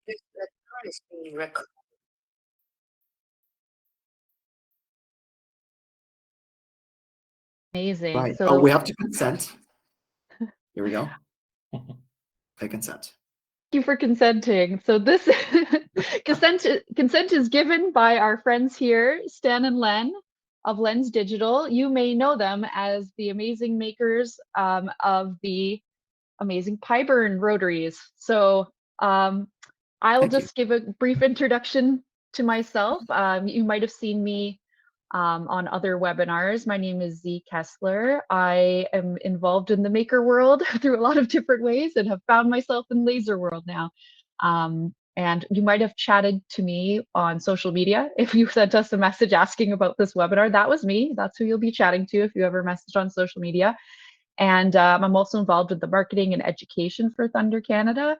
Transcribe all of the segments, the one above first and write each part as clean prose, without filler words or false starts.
This recording is being recorded. Amazing. Right. So Oh, we have to consent. Here we go. I consent. thank you for consenting. So this consent is given by our friends here, Stan and Len of Lens Digital. You may know them as the amazing makers of the amazing PiBurn rotaries. So I'll Thank you. just give a brief introduction to myself. You might have seen me on other webinars. My name is Z Kessler. I am involved in the maker world through a lot of different ways and have found myself in laser world now. And you might have chatted to me on social media. If you sent us a message asking about this webinar, that was me. That's who you'll be chatting to if you ever message on social media. And I'm also involved with the marketing and education for Thunder Canada.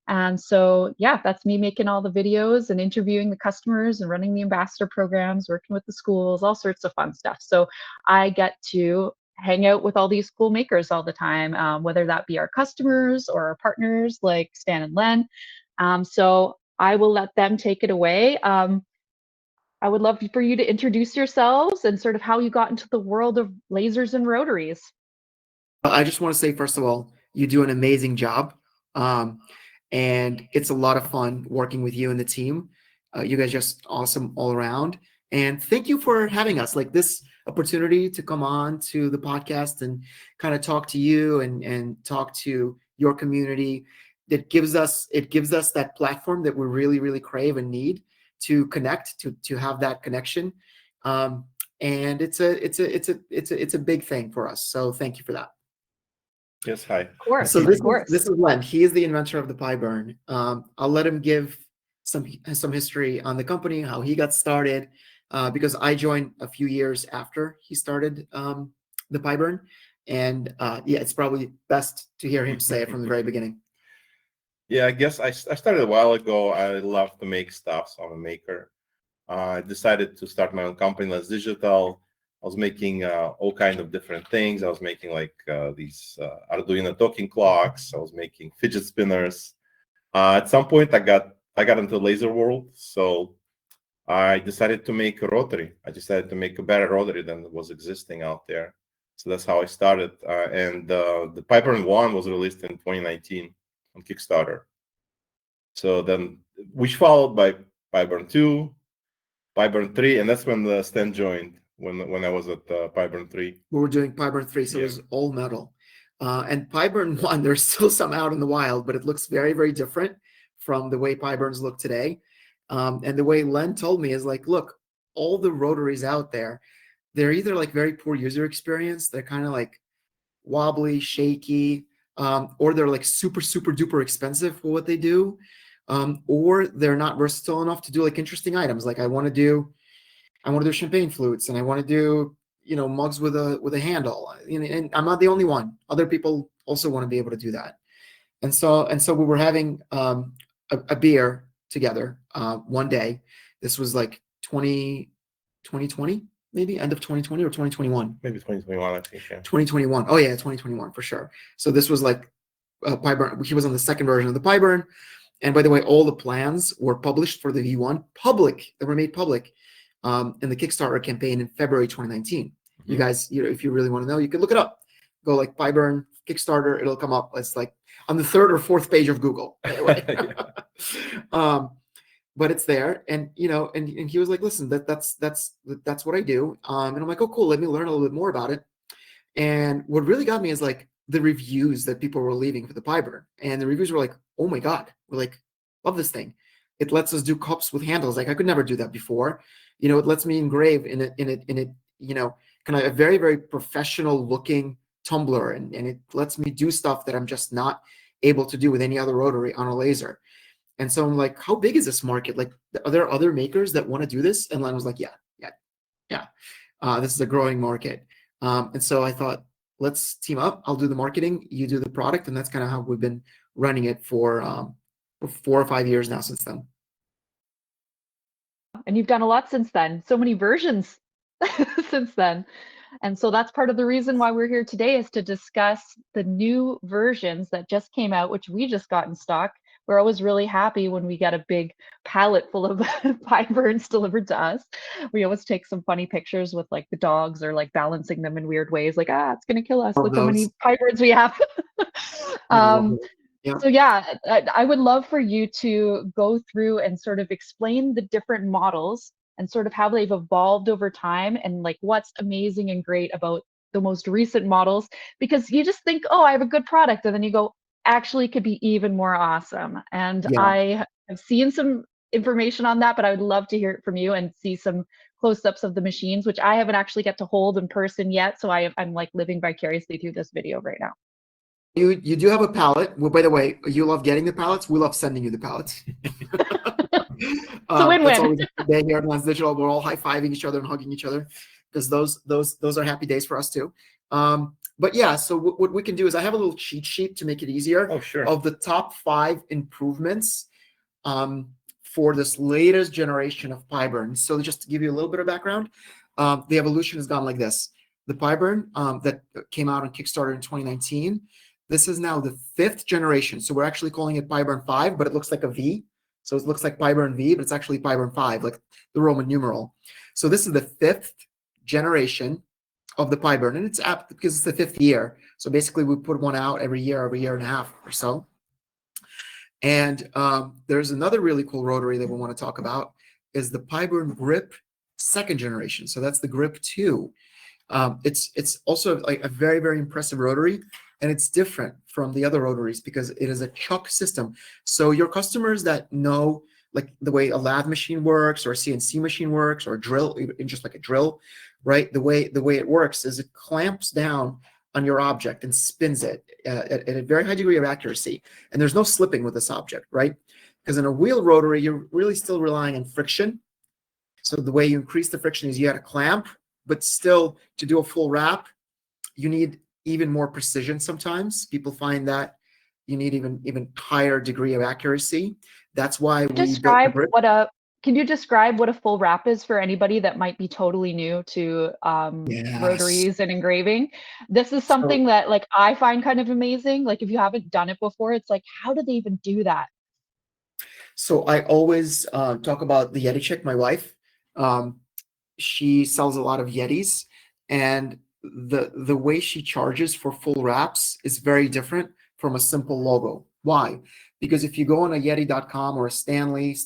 And so, yeah, that's me making all the videos and interviewing the customers and running the ambassador programs, working with the schools, all sorts of fun stuff. So I get to hang out with all these cool makers all the time, whether that be our customers or our partners like Stan and Len. So I will let them take it away. I would love for you to introduce yourselves and sort of how you got into the world of lasers and rotaries. I just want to say, first of all, you do an amazing job. And it's a lot of fun working with you and the team. You guys just awesome all around. And thank you for having us. Like this opportunity to come on to the podcast and kind of talk to you and talk to your community. It gives us that platform that we really, really crave and need to connect, to have that connection. And it's a big thing for us. So thank you for that. Yes, hi. Of course, So of course. this is Len. He is the inventor of the PiBurn. I'll let him give some history on the company, how he got started, because I joined a few years after he started the PiBurn, and yeah, it's probably best to hear him say it from the very beginning. Yeah, I guess I started a while ago. I love to make stuff, so I'm a maker. I decided to start my own company, Lens Digital. I was making all kinds of different things. I was making like these Arduino talking clocks. I was making fidget spinners. At some point, I got into laser world, so I decided to make a rotary. I decided to make a better rotary than was existing out there. So that's how I started. And the PiBurn 1 was released in 2019 on Kickstarter. So then, which followed by PiBurn 2, PiBurn 3, and that's when the Stan joined, when I was at PiBurn 3. We were doing PiBurn 3, so it was all metal. And PiBurn 1, there's still some out in the wild, but it looks very, very different from the way PiBurns look today. And the way Len told me is like, look, all the rotaries out there, they're either like very poor user experience, they're kind of like wobbly, shaky, or they're like super, super duper expensive for what they do. Or they're not versatile enough to do like interesting items. Like I want to do champagne flutes, and I want to do, mugs with a handle. And I'm not the only one. Other people also want to be able to do that. And so we were having a beer together one day. This was like 2020, maybe end of 2020 or 2021. Maybe 2021, I think. Yeah. 2021. Oh yeah, 2021 for sure. So this was like PiBurn. He was on the second version of the PiBurn. And by the way, all the plans were published for the V1 public. They were made public in the Kickstarter campaign in February 2019. Mm-hmm. You guys, if you really want to know, you can look it up. Go like PiBurn Kickstarter, it'll come up. It's like on the third or fourth page of Google. By the way. But it's there, and and he was like, "Listen, that's what I do." And I'm like, "Oh, cool. Let me learn a little bit more about it." And what really got me is like the reviews that people were leaving for the PiBurn, and the reviews were like, "Oh my god, we're like, love this thing. It lets us do cups with handles. Like I could never do that before. It lets me engrave in it, kind of a very, very professional looking tumbler, and it lets me do stuff that I'm just not able to do with any other rotary on a laser." And so I'm like, how big is this market? Like, are there other makers that want to do this? And Len was like, yeah. This is a growing market. And so I thought, let's team up. I'll do the marketing, you do the product. And that's kind of how we've been running it for 4 or 5 years now since then. And you've done a lot since then. So many versions since then. And so that's part of the reason why we're here today, is to discuss the new versions that just came out, which we just got in stock. we're always really happy when we get a big pallet full of PiBurns delivered to us. We always take some funny pictures with like the dogs or like balancing them in weird ways, like, it's gonna kill us. Love Look how many those. PiBurns we have. I love those. Yeah. So yeah, I would love for you to go through and sort of explain the different models and sort of how they've evolved over time and like what's amazing and great about the most recent models, because you just think, oh, I have a good product, and then you go, actually, it could be even more awesome. And Yeah. I have seen some information on that, but I would love to hear it from you and see some close-ups of the machines, which I haven't actually get to hold in person yet. So I'm like living vicariously through this video right now. You do have a pallet. Well, by the way, you love getting the pallets. We love sending you the pallets. It's a win-win. That's always a day here at Lens Digital. We're all high-fiving each other and hugging each other, because those are happy days for us too. But yeah, so what we can do is I have a little cheat sheet to make it easier. Oh, sure. Of the top 5 improvements for this latest generation of PiBurn. So just to give you a little bit of background, the evolution has gone like this. The PiBurn that came out on Kickstarter in 2019, this is now the 5th generation. So we're actually calling it PiBurn 5, but it looks like a V. So it looks like PiBurn V, but it's actually PiBurn 5, like the Roman numeral. So this is the 5th generation of the PiBurn, and it's apt because it's the 5th year. So basically we put one out every year and a half or so. And there's another really cool rotary that we want to talk about, is the PiBurn Grip 2nd generation. So that's the Grip2. It's also like a very, very impressive rotary, and it's different from the other rotaries because it is a chuck system. So your customers that know like the way a lathe machine works or a CNC machine works or a drill, just like a drill, right? The way it works is it clamps down on your object and spins it at a very high degree of accuracy. And there's no slipping with this object, right? Because in a wheel rotary, you're really still relying on friction. So the way you increase the friction is you add a clamp, but still to do a full wrap, you need even more precision sometimes. People find that you need even higher degree of accuracy. That's why we describe what a can you describe what a full wrap is for anybody that might be totally new to rotaries and engraving? This is something that like I find kind of amazing. Like if you haven't done it before, it's like, how do they even do that? So I always talk about the Yeti chick, my wife. She sells a lot of Yetis, and the way she charges for full wraps is very different from a simple logo. Why? Because if you go on a Yeti.com or a Stanley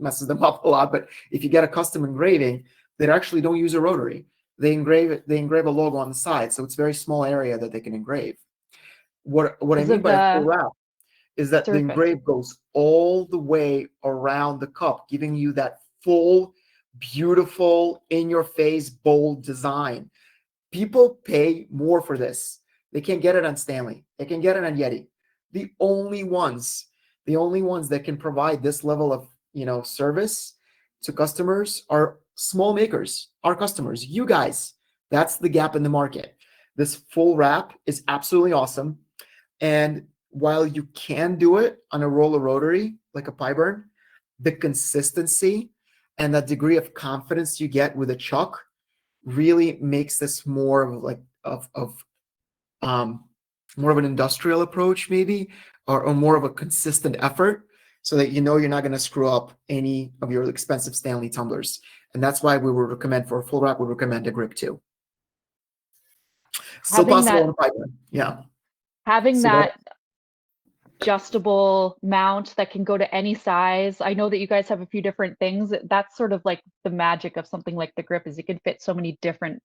messes them up a lot, but if you get a custom engraving, they actually don't use a rotary. They engrave a logo on the side, so it's a very small area that they can engrave. What I mean by a full wrap is that the engrave goes all the way around the cup, giving you that full, beautiful, in-your-face, bold design. People pay more for this. They can't get it on Stanley. They can get it on Yeti. The only ones that can provide this level of service to customers are small makers, our customers, you guys. That's the gap in the market. This full wrap is absolutely awesome. And while you can do it on a roller rotary like a PiBurn, the consistency and that degree of confidence you get with a chuck really makes this more of like more of an industrial approach, maybe, or more of a consistent effort, so that you're not going to screw up any of your expensive Stanley tumblers. And that's why we would recommend for a full wrap, we recommend a Grip2. Still possible on a PiBurn, yeah. Having that adjustable mount that can go to any size. I know that you guys have a few different things. That's sort of like the magic of something like the Grip, is you can fit so many different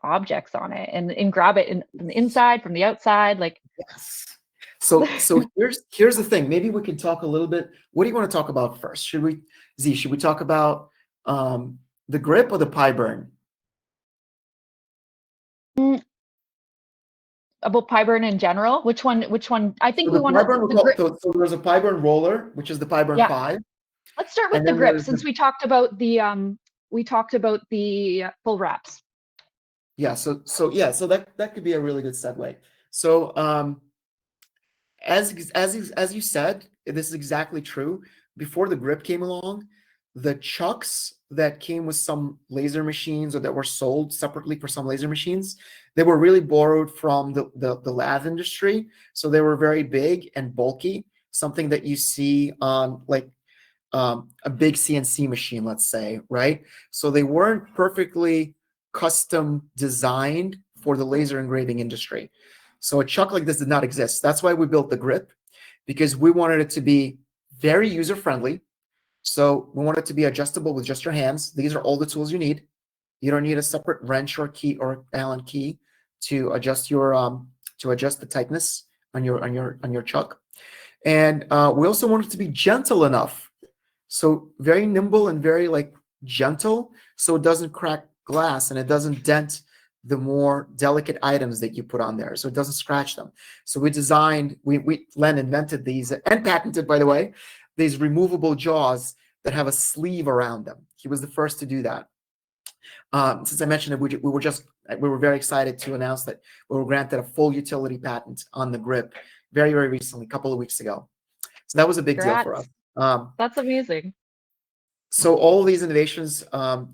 objects on it and grab it from the inside, from the outside. Like yes. So here's the thing. Maybe we can talk a little bit. What do you want to talk about first? Should we talk about the Grip or the PiBurn? About PiBurn in general? Which one? I think so we want to. So there's a PiBurn roller, which is the PiBurn 5. Let's start with the Grip, since we talked about the full wraps. Yeah. So that could be a really good segue. So as you said, this is exactly true. Before the Grip came along, the chucks that came with some laser machines or that were sold separately for some laser machines, they were really borrowed from the lathe industry. So they were very big and bulky. something that you see on like a big CNC machine, let's say, right? So they weren't perfectly custom designed for the laser engraving industry. So a chuck like this did not exist. That's why we built the Grip, because we wanted it to be very user-friendly. So we want it to be adjustable with just your hands. These are all the tools you need. You don't need a separate wrench or key or Allen key to adjust your to adjust the tightness on your chuck. And we also want it to be gentle enough. So very nimble and very like gentle, so it doesn't crack glass and it doesn't dent the more delicate items that you put on there, so it doesn't scratch them. So we designed, Len invented these and patented, by the way, these removable jaws that have a sleeve around them. He was the first to do that. Since I mentioned it, we were very excited to announce that we were granted a full utility patent on the Grip very recently, a couple of weeks ago. So that was a big deal for us. That's amazing. So all these innovations,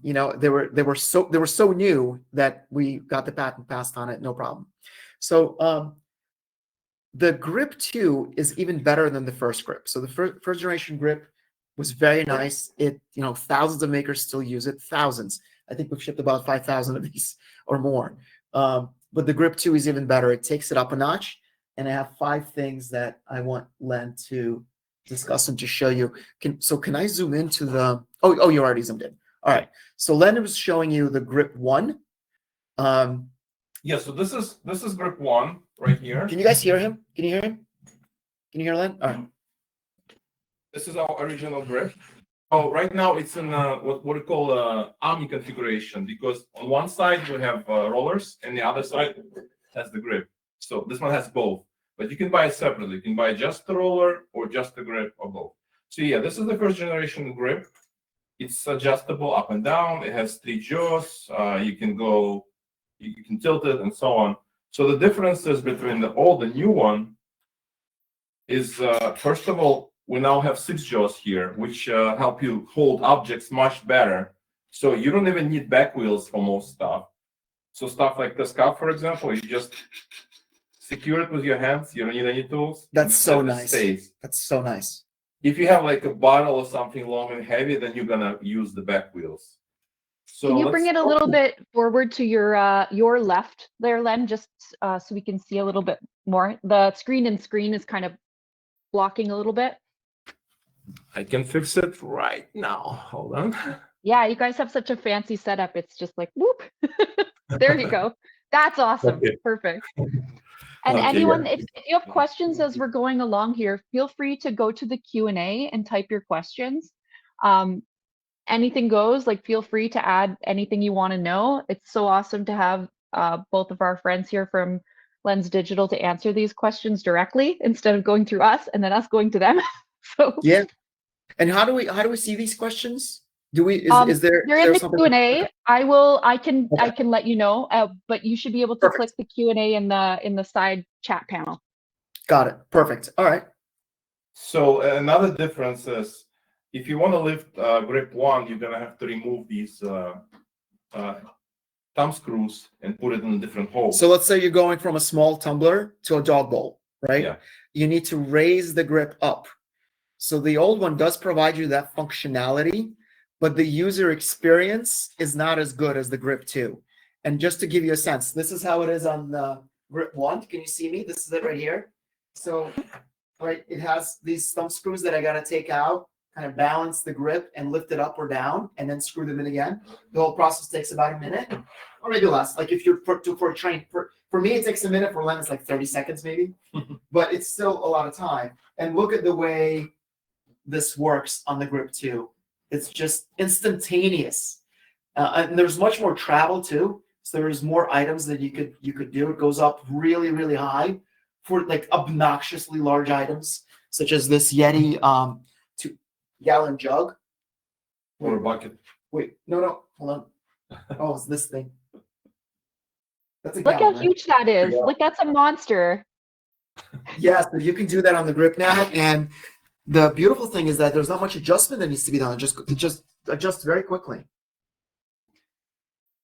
you know, they were so new that we got the patent passed on it, no problem. So the Grip2 is even better than the first Grip. So the first generation Grip was very nice. It, you know, thousands of makers still use it, thousands. I think we've shipped about 5,000 of these or more. But the Grip2 is even better. It takes it up a notch. And I have 5 things that I want Len to discuss and to show you. Can I zoom into the, oh, you already zoomed in. All right. So Len was showing you the Grip1. Yeah, so this is Grip1 right here. Can you guys hear him? Can you hear him? Can you hear Len? All right. This is our original Grip. Oh, right now it's in what we call Omni configuration, because on one side we have rollers and the other side has the Grip. So this one has both, but you can buy it separately. You can buy just the roller or just the Grip or both. So yeah, this is the first generation Grip. It's adjustable up and down. It has 3 jaws. You can tilt it and so on. So the differences between the old and new one is, first of all, we now have 6 jaws here, which help you hold objects much better. So you don't even need back wheels for most stuff. So stuff like the scarf, for example, you just secure it with your hands. You don't need any tools. That's so nice. Stays. That's so nice. If you have like a bottle or something long and heavy, then you're gonna use the back wheels. So can you bring it a little bit forward to your left there, Len, just so we can see a little bit more? The screen is kind of blocking a little bit. I can fix it right now. Hold on. Yeah, you guys have such a fancy setup. It's just like, whoop. There you go. That's awesome. Okay. Perfect. And Okay, anyone, yeah. if you have questions as we're going along here, feel free to go to the Q&A and type your questions. Anything goes, like feel free to add anything you want to know. It's so awesome to have both of our friends here from Lens Digital to answer these questions directly instead of going through us and then us going to them. So yeah. And how do we see these questions? Do we is there they're in the something? Q&A. I can Okay. let you know, but you should be able to Perfect. click the Q&A in the side chat panel. Got it. Perfect. All right. So another difference is, if you want to lift Grip1, you're gonna have to remove these thumb screws and put it in a different hole. So let's say you're going from a small tumbler to a dog bowl, right? Yeah. You need to raise the grip up. So the old one does provide you that functionality, but the user experience is not as good as the Grip2. And just to give you a sense, this is how it is on the Grip1. Can you see me? This is it right here. So, right, it has these thumb screws that I got to take out, kind of balance the grip and lift it up or down, and then screw them in again. The whole process takes about a minute, or maybe less. Like if you're for a train, for me, it takes a minute. For Len, it's like 30 seconds maybe, but it's still a lot of time. And look at the way this works on the Grip2. It's just instantaneous, and there's much more travel too. So there's more items that you could do. It goes up really, really high for like obnoxiously large items, such as this Yeti 2-gallon jug. Or a bucket. Wait, no, hold on. Oh, it's this thing. That's a Look gallon, how right? huge that is. Yeah. Like that's a monster. Yes, but you can do that on the Grip now. And the beautiful thing is that there's not much adjustment that needs to be done. It just adjusts very quickly.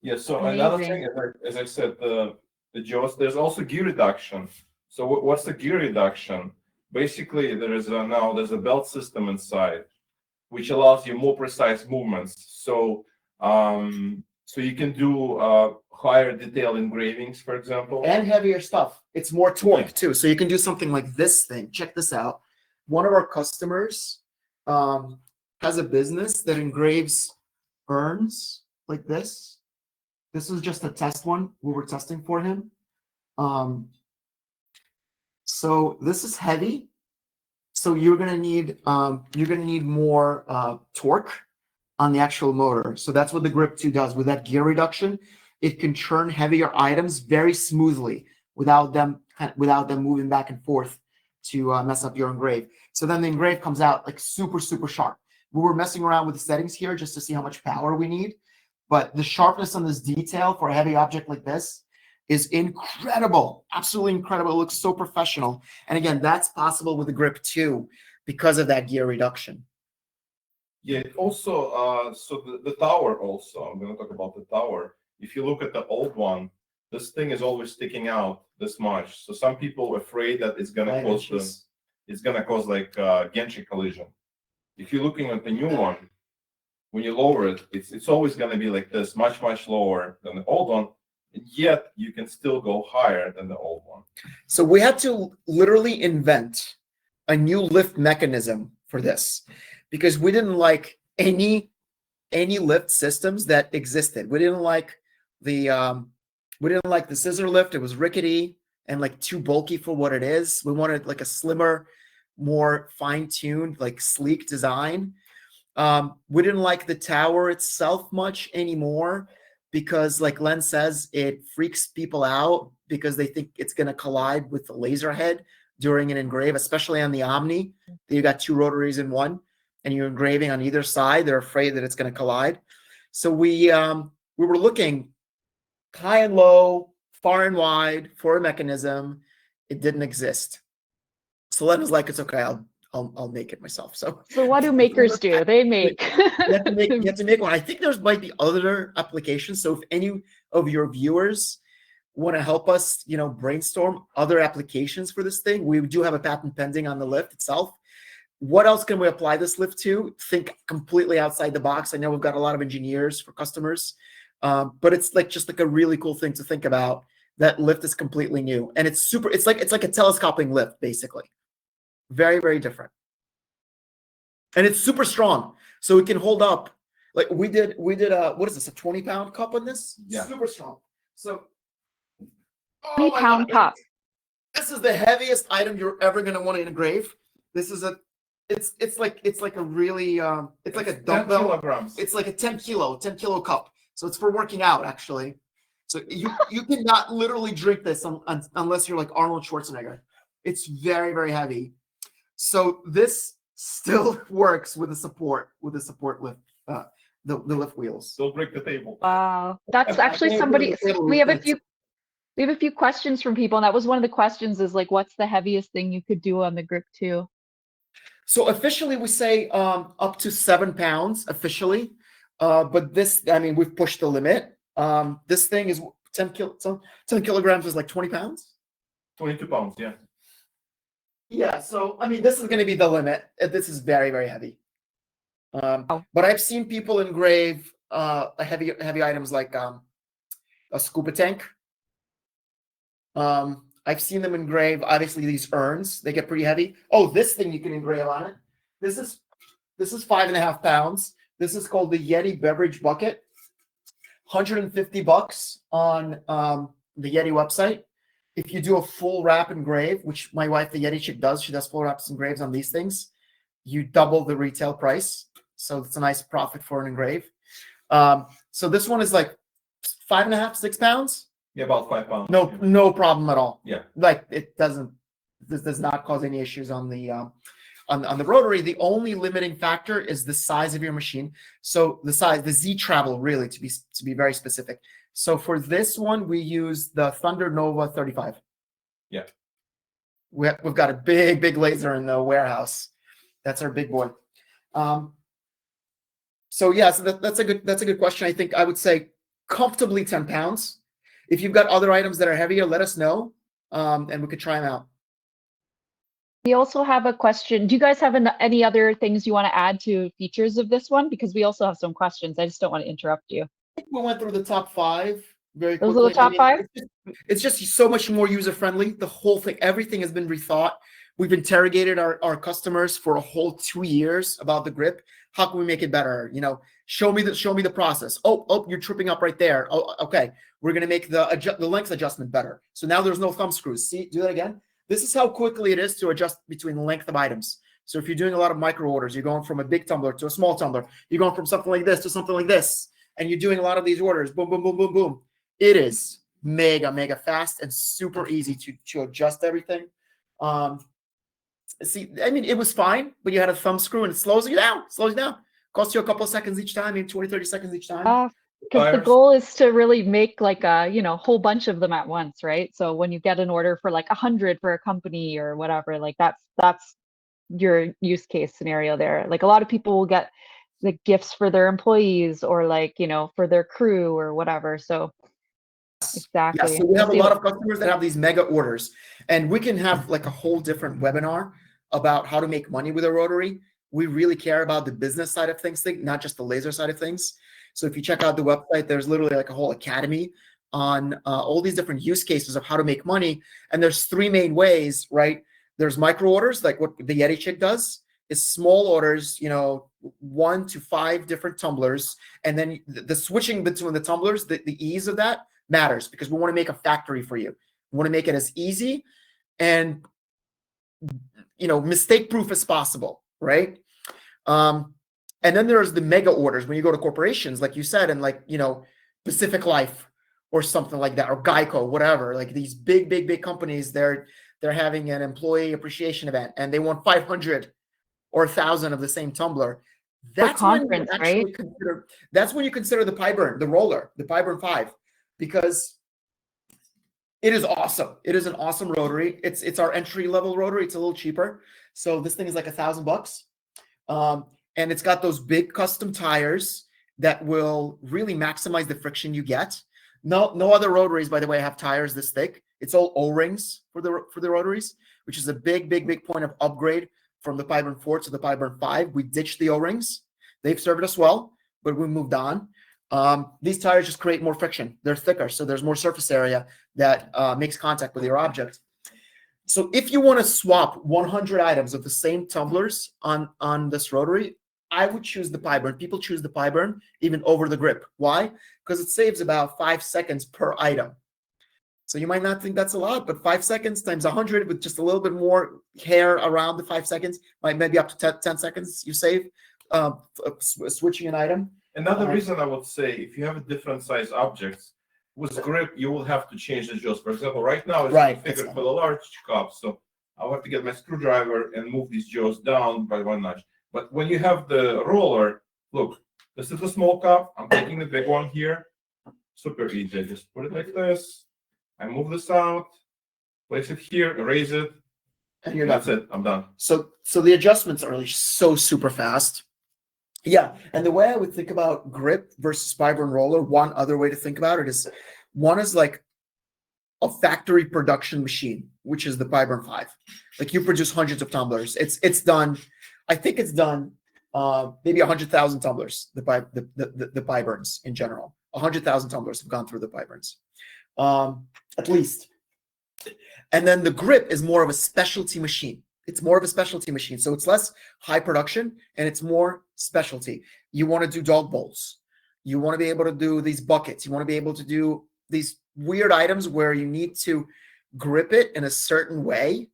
Yeah, so Amazing. another thing, as I said, the jaws, there's also gear reduction. So what's the gear reduction? Basically, there's a belt system inside, which allows you more precise movements. So you can do higher detail engravings, for example. And heavier stuff. It's more torque too. So you can do something like this thing. Check this out. One of our customers has a business that engraves urns like this. This was just a test one we were testing for him. So this is heavy. So you're gonna need more torque on the actual motor. So that's what the Grip2 does. With that gear reduction, it can churn heavier items very smoothly without them moving back and forth to mess up your engrave. So then the engrave comes out like super, super sharp. We were messing around with the settings here just to see how much power we need. But the sharpness on this detail for a heavy object like this is incredible, absolutely incredible. It looks so professional. And again, that's possible with the Grip2 because of that gear reduction. Yeah, it also, so the tower also, I'm going to talk about the tower. If you look at the old one, this thing is always sticking out this much. So some people are afraid that it's going to cause like gantry collision. If you're looking at the new one, when you lower it, it's always going to be like this, much, much lower than the old one. And yet you can still go higher than the old one. So we had to literally invent a new lift mechanism for this because we didn't like any lift systems that existed. We didn't like the scissor lift. It was rickety and like too bulky for what it is. We wanted like a slimmer, more fine-tuned, like sleek design. We didn't like the tower itself much anymore because, like Len says, it freaks people out because they think it's going to collide with the laser head during an engrave, especially on the Omni. You got two rotaries in one, and you're engraving on either side. They're afraid that it's going to collide. So we were looking high and low, far and wide for a mechanism. It didn't exist. So Len was like, "It's okay. I'll make it myself." So what do makers do? They make. You have to make one. I think there might be other applications. So if any of your viewers want to help us, brainstorm other applications for this thing, we do have a patent pending on the lift itself. What else can we apply this lift to? Think completely outside the box. I know we've got a lot of engineers for customers, but it's just like a really cool thing to think about. That lift is completely new, and it's super. It's like a telescoping lift, basically. Very, very different. And it's super strong. So it can hold up. Like we did what is this, a 20-pound cup on this? Yeah. Super strong. So 20-pound cup. This is the heaviest item you're ever gonna want to engrave. This is it's like a really it's like a dumbbell. 10 kilograms. It's like a 10 kilo cup. So it's for working out actually. So you cannot literally drink this unless you're like Arnold Schwarzenegger. It's very, very heavy. So this still works with the support lift, the lift wheels. Still break the table. Wow, that's actually somebody. We have a few questions from people, and that was one of the questions. Is like, what's the heaviest thing you could do on the Grip2? So officially, we say up to 7 pounds officially, but this, I mean, we've pushed the limit. This thing is 10 kilograms is like 20 pounds. 22 pounds, yeah. Yeah, so I mean, this is going to be the limit. This is very, very heavy. But I've seen people engrave heavy items like a scuba tank. I've seen them engrave obviously these urns. They get pretty heavy. Oh, this thing you can engrave on it. This is 5.5 pounds. This is called the Yeti beverage bucket. $150 on the Yeti website. If you do a full wrap engrave, which my wife, the Yeti chick, does, she does full wraps engraves on these things, you double the retail price. So it's a nice profit for an engrave. So this one is like 5.5, 6 pounds. Yeah, about 5 pounds. No problem at all. Yeah. Like this does not cause any issues on the rotary. The only limiting factor is the size of your machine. So the size, the Z travel, really, to be very specific. So for this one, we use the Thunder Nova 35. Yeah. We've got a big laser in the warehouse. That's our big boy. So yeah, so that's a good question. I think I would say comfortably 10 pounds. If you've got other items that are heavier, let us know, and we could try them out. We also have a question. Do you guys have any other things you want to add to features of this one? Because we also have some questions. I just don't want to interrupt you. We went through the top 5 very Those quickly. are the top 5? It's just so much more user-friendly. The whole thing, everything has been rethought. We've interrogated our customers for a whole 2 years about the grip. How can we make it better? You know, show me the process. Oh, you're tripping up right there. Oh, okay. We're gonna make the length adjustment better. So now there's no thumb screws. See, do that again. This is how quickly it is to adjust between the length of items. So if you're doing a lot of micro orders, you're going from a big tumbler to a small tumbler. You're going from something like this to something like this, and you're doing a lot of these orders. Boom, boom, boom, boom, boom. It is mega fast and super easy to adjust everything. See, I mean, it was fine, but you had a thumb screw and it slows you down. Costs you a couple of seconds each time, maybe 20, 30 seconds each time. Because the goal is to really make like a, whole bunch of them at once, right? So when you get an order for like 100 for a company or whatever, like that's your use case scenario there. Like a lot of people will get the gifts for their employees or like, for their crew or whatever. So exactly. Yeah, so we have a lot of customers that have these mega orders, and we can have like a whole different webinar about how to make money with a rotary. We really care about the business side of things, not just the laser side of things. So if you check out the website, there's literally like a whole academy on all these different use cases of how to make money. And there's 3 main ways, right? There's micro orders, like what the Yeti chick does. Is small orders, 1 to 5 different tumblers. And then the switching between the tumblers, the ease of that matters, because we want to make a factory for you. We want to make it as easy and mistake proof as possible, right? And then there's the mega orders when you go to corporations, like you said, and like Pacific Life or something like that, or Geico, whatever. Like these big companies, they're having an employee appreciation event and they want 500 or 1,000 of the same tumbler. That's when you actually consider. That's when you consider the PiBurn, the roller, the PiBurn 5, because it is awesome. It is an awesome rotary. It's our entry level rotary. It's a little cheaper. So this thing is like $1,000. And it's got those big custom tires that will really maximize the friction you get. No other rotaries, by the way, have tires this thick. It's all O-rings for the rotaries, which is a big point of upgrade from the PiBurn 4 to the PiBurn 5. We ditched the O-rings. They've served us well, but we moved on. These tires just create more friction. They're thicker, so there's more surface area that makes contact with your object. So if you want to swap 100 items of the same tumblers on this rotary, I would choose the PiBurn. People choose the PiBurn even over the grip. Why? Because it saves about 5 seconds per item. So you might not think that's a lot, but 5 seconds times 100 with just a little bit more hair around the 5 seconds, maybe up to 10 seconds you save switching an item. Another reason I would say, if you have a different size objects, with grip, you will have to change the jaws. For example, right now it's configured for the large cup, so I'll have to get my screwdriver and move these jaws down by 1 notch. But when you have the roller, look, this is a small cup. I'm taking the big one here. Super easy. I just put it like this. I move this out, place it here, erase it, and that's it. I'm done. So the adjustments are really so super fast. Yeah, and the way I would think about grip versus PiBurn roller, one other way to think about it is, one is like a factory production machine, which is the PiBurn 5. Like you produce hundreds of tumblers. It's done. I think it's done maybe 100,000 tumblers. The PiBurns in general, 100,000 tumblers have gone through the PiBurns, at least. And then the grip is more of a specialty machine. It's more of a specialty machine. So it's less high production and it's more specialty. You want to do dog bowls. You want to be able to do these buckets. You want to be able to do these weird items where you need to grip it in a certain way,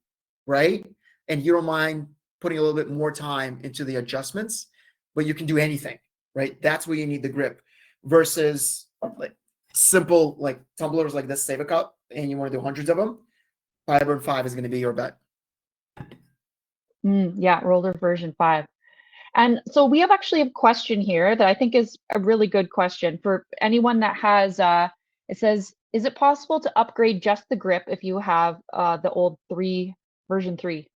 right? And you don't mind putting a little bit more time into the adjustments, but you can do anything, right? That's where you need the grip versus like simple like tumblers like this Save a Cup, and you want to do hundreds of them. PiBurn 5 is going to be your bet. Yeah, roller version 5. And so we have actually a question here that I think is a really good question for anyone that has, it says, is it possible to upgrade just the grip if you have the old version 3?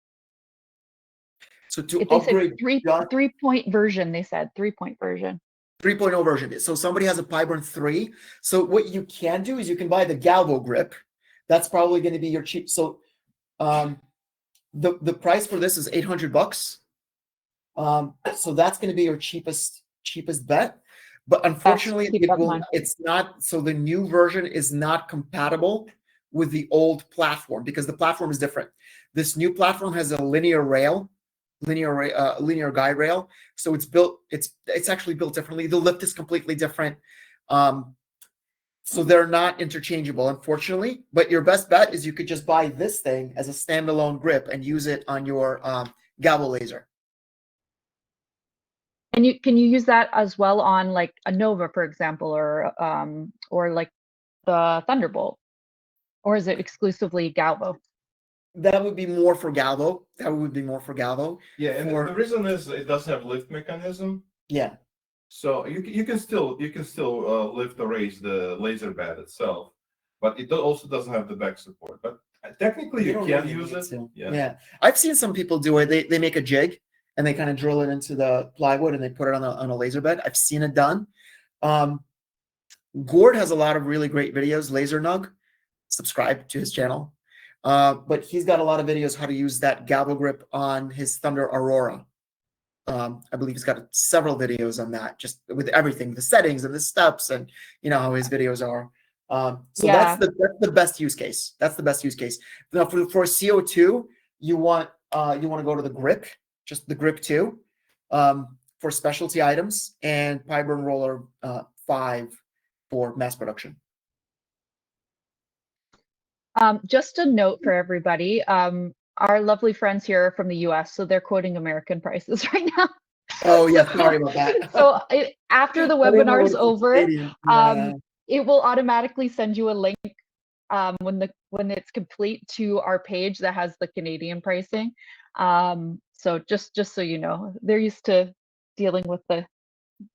So to upgrade 3-point version, they said 3-point version. 3.0 version. So somebody has a PiBurn 3. So what you can do is you can buy the Galvo Grip. That's probably going to be your cheap. So The price for this is $800. So that's going to be your cheapest bet. But unfortunately, keep that in mind. it's not. So the new version is not compatible with the old platform because the platform is different. This new platform has a linear guide rail. So it's actually built differently. The lift is completely different. So they're not interchangeable, unfortunately. But your best bet is you could just buy this thing as a standalone grip and use it on your Galvo laser. And can you use that as well on like a Nova, for example, or like the Thunderbolt, or is it exclusively Galvo? That would be more for Galvo. Yeah, and the reason is it does have lift mechanism. Yeah. So you can still lift or raise the laser bed itself, but it also doesn't have the back support. But technically, you don't can really use need it. to. Yeah. Yeah. I've seen some people do it. They make a jig and they kind of drill it into the plywood and they put it on a laser bed. I've seen it done. Gord has a lot of really great videos. Laser Nug, subscribe to his channel. But he's got a lot of videos how to use that Galvo grip on his Thunder Aurora. I believe he's got several videos on that, just with everything, the settings and the steps, and you know how his videos are. So Yeah. that's the best use case. That's the best use case. Now for CO2, you want to go to the Grip, just the Grip2, for specialty items, and PiBurn Roller 5 for mass production. Just a note for everybody. Our lovely friends here are from the US, so they're quoting American prices right now. Oh yeah, sorry about that. So after the I didn't know webinar what is it was over, Canadian. Yeah. it will automatically send you a link when it's complete to our page that has the Canadian pricing. So just so you know, they're used to dealing with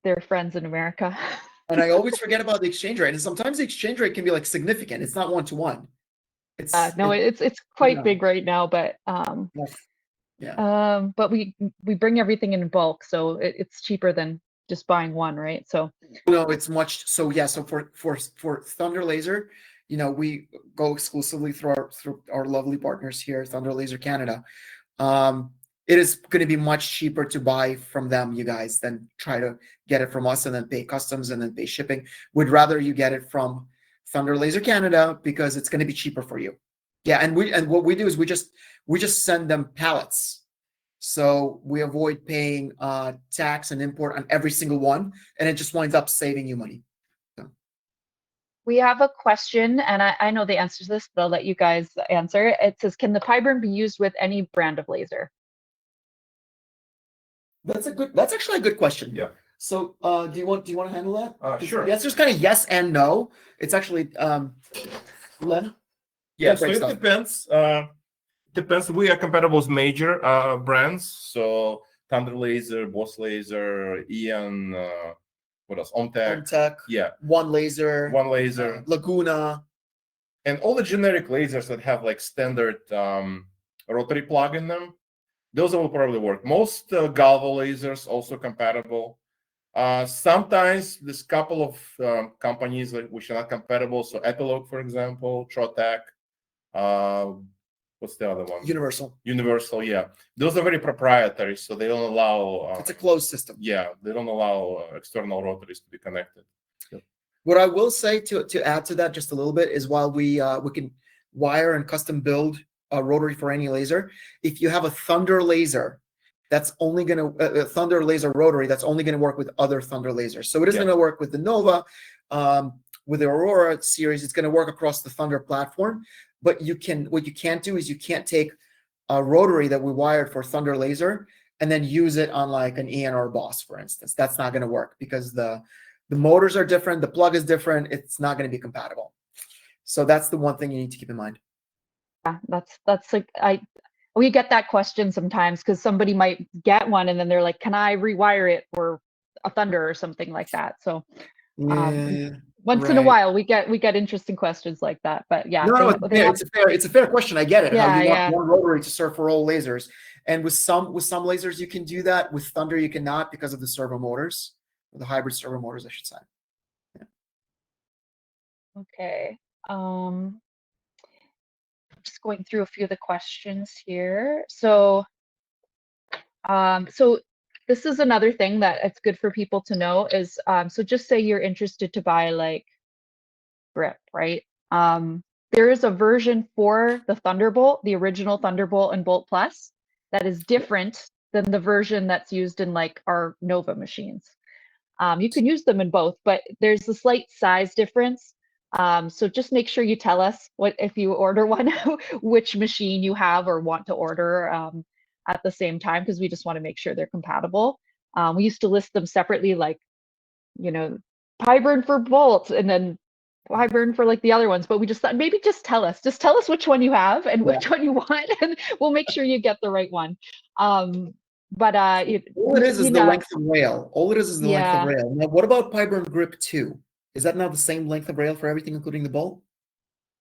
their friends in America. And I always forget about the exchange rate, and sometimes the exchange rate can be like significant. It's not 1-to-1. It's quite big right now, but yeah. but we bring everything in bulk, so it's cheaper than just buying one, right? So no, it's much. So yeah, so for Thunder Laser, you know, we go exclusively through our lovely partners here, Thunder Laser Canada. It is going to be much cheaper to buy from them, you guys, than try to get it from us and then pay customs and then pay shipping. Would rather you get it from Thunder Laser Canada because it's going to be cheaper for you. Yeah, and what we do is we just send them pallets. So we avoid paying tax and import on every single one, and it just winds up saving you money. So. We have a question, and I know the answer to this, but I'll let you guys answer. It says, can the PiBurn be used with any brand of laser? That's actually a good question. Yeah. So do you want to handle that? Sure. The answer is kind of yes and no. It's actually Len. Yeah, so it depends. Depends. We are compatible with major brands. So Thunder Laser, Boss Laser, Ian, what else? Omtech. Yeah. One Laser. Laguna. And all the generic lasers that have like standard rotary plug in them, those will probably work. Most Galvo lasers also compatible. Sometimes there's a couple of companies which are not compatible. So Epilogue, for example, Trotec. What's the other one? Universal, yeah. Those are very proprietary, so they don't allow. It's a closed system. Yeah, they don't allow external rotaries to be connected. Yep. What I will say to add to that just a little bit is while we can wire and custom build a rotary for any laser, if you have a Thunder laser, that's only going to Thunder laser rotary, that's only going to work with other Thunder lasers. So it isn't going to work with the Nova, with the Aurora series. It's going to work across the Thunder platform. But what you can't do is you can't take a rotary that we wired for Thunder laser and then use it on like an Ian or a Boss, for instance. That's not going to work because the motors are different, the plug is different. It's not going to be compatible. So that's the one thing you need to keep in mind. Yeah, that's like we get that question sometimes because somebody might get one and then they're like, "Can I rewire it for a Thunder or something like that?" So once in a while we get interesting questions like that, but yeah. It's a fair question. I get it. Yeah, how you want one rotary to serve for all lasers, and with some lasers you can do that. With Thunder you cannot because of the servo motors, or the hybrid servo motors, I should say. Yeah. Okay. just going through a few of the questions here. So this is another thing that it's good for people to know is, so just say you're interested to buy like grip, right? There is a version for the Thunderbolt, the original Thunderbolt and Bolt Plus, that is different than the version that's used in like our Nova machines. You can use them in both, but there's a slight size difference. So just make sure you tell us what, if you order one, which machine you have or want to order at the same time, because we just want to make sure they're compatible. We used to list them separately, like, you know, PiBurn for Bolt and then PiBurn for like the other ones, but we just thought maybe just tell us which one you have and which one you want, and we'll make sure you get the right one. But all it is the length of rail. All it is the length of Yeah. rail. Now, what about PiBurn Grip 2? Is that not the same length of rail for everything, including the bolt?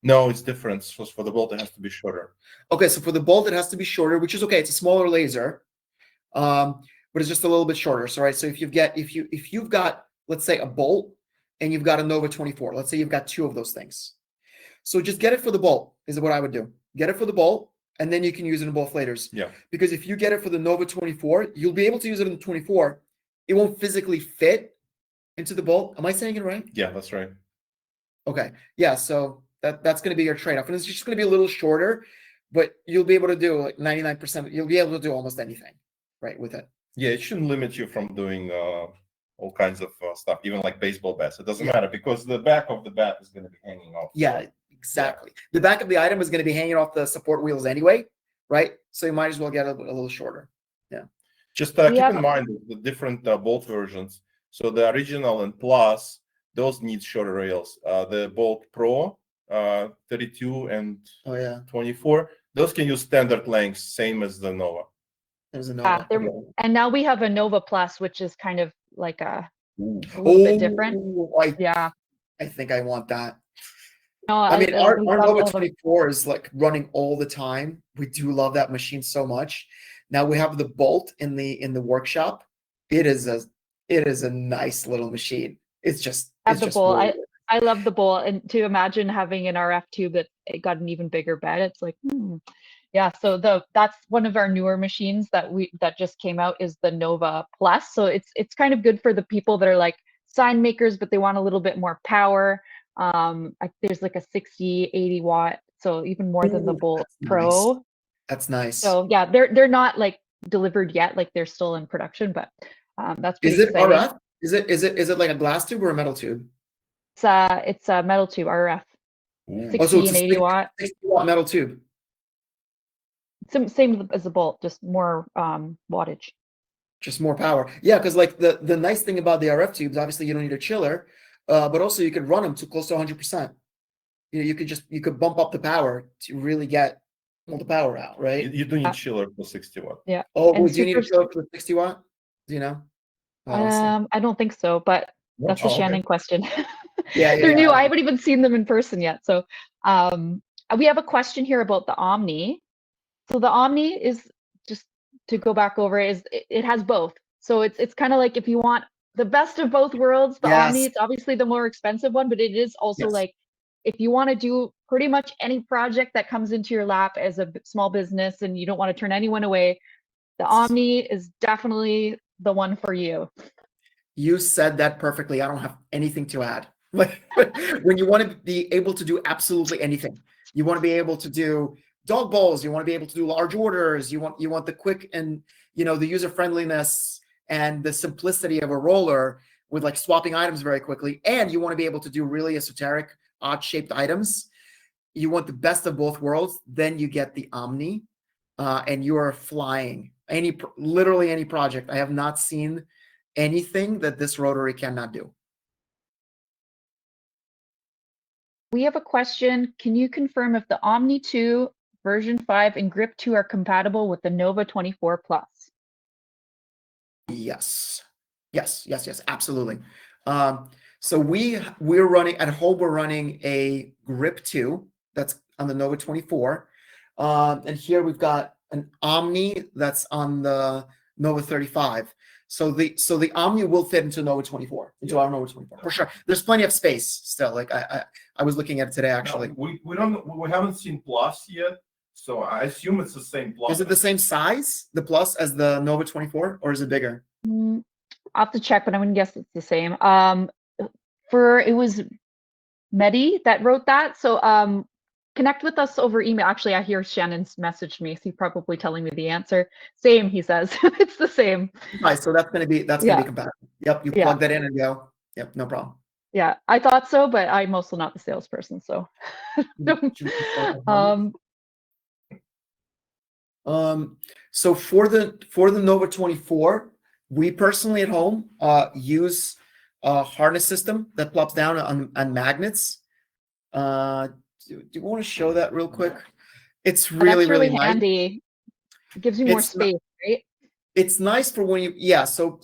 No, it's different. So for the bolt, it has to be shorter. Okay, so for the bolt, it has to be shorter, which is okay. It's a smaller laser, but it's just a little bit shorter. So right, so if you've got, let's say, a bolt and you've got a Nova 24, let's say you've got two of those things. So just get it for the bolt is what I would do. Get it for the bolt, and then you can use it in both lasers. Yeah. Because if you get it for the Nova 24, you'll be able to use it in the 24. It won't physically fit into the bolt. Am I saying it right? Yeah, that's right. Okay. Yeah. So that's going to be your trade-off, and it's just going to be a little shorter, but you'll be able to do like 99%. You'll be able to do almost anything, right, with it. Yeah, it shouldn't limit you from doing all kinds of stuff, even like baseball bats. It doesn't matter because the back of the bat is going to be hanging off. Yeah, exactly. Yeah. The back of the item is going to be hanging off the support wheels anyway, right? So you might as well get a little shorter. Yeah. Just keep in mind the different bolt versions. So the original and Plus, those need shorter rails. The Bolt Pro, 32 and 24, those can use standard lengths, same as the Nova. There's a Nova. And now we have a Nova Plus, which is kind of like a little bit different. I think I want that. No, I mean, our Nova 24 is like running all the time. We do love that machine so much. Now we have the Bolt in the workshop. It is a nice little machine. It's just Bolt. Really I love the Bolt, and to imagine having an RF tube that it got an even bigger bed, it's like, yeah. So that's one of our newer machines that just came out is the Nova Plus. So it's kind of good for the people that are like sign makers, but they want a little bit more power. There's like a 60, 80 watt, so even more than the Bolt Pro. Nice. That's nice. So yeah, they're not like delivered yet, like they're still in production, but that's pretty exciting. RF? Is it like a glass tube or a metal tube? It's a metal tube, RF. 60 and 80 watt. 60 watt metal tube. Same as the Bolt, just more wattage. Just more power. Yeah, because like the nice thing about the RF tubes, obviously you don't need a chiller, but also you could run them to close to 100%. You could bump up the power to really get all the power out, right? You do need chiller for 60 watt. Yeah. Oh, do you need a chiller for 60 watt? Do you know? I don't think so, but that's a Shannon question. Yeah, they're new. I haven't even seen them in person yet. So we have a question here about the Omni. So the Omni is, just to go back over, it has both. So it's kind of like if you want the best of both worlds, the Omni, it's obviously the more expensive one, but it is also like if you want to do pretty much any project that comes into your lap as a small business and you don't want to turn anyone away, the Omni is definitely the one for you. You said that perfectly. I don't have anything to add. When you want to be able to do absolutely anything, you want to be able to do dog balls, you want to be able to do large orders, you want the quick and the user friendliness and the simplicity of a roller with like swapping items very quickly, and you want to be able to do really esoteric, odd shaped items. You want the best of both worlds. Then you get the Omni, and you are flying literally any project. I have not seen anything that this rotary cannot do. We have a question. Can you confirm if the Omni 2 version 5 and Grip 2 are compatible with the Nova 24 Plus? Yes, absolutely. So we're running at home. We're running a Grip 2 that's on the Nova 24, and here we've got an Omni that's on the Nova 35. So the Omni will fit into Nova 24, into our Nova 24 for sure. There's plenty of space still. Like I was looking at it today actually. No, we haven't seen Plus yet, so I assume it's the same Plus. Is it the same size, the Plus, as the Nova 24, or is it bigger? I'll have to check, but I'm gonna guess it's the same. It was Mehdi that wrote that. So connect with us over email. Actually, I hear Shannon's messaged me. So he's probably telling me the answer. Same, he says. It's the same. Nice. So that's gonna be compatible. Yep, you plug that in and go. Yep, no problem. Yeah, I thought so, but I'm also not the salesperson, so. So for the Nova 24, we personally at home use a harness system that plops down on magnets. Do you want to show that real quick? It's really, that's really nice. handy. It gives you more space, right? It's nice for when you, so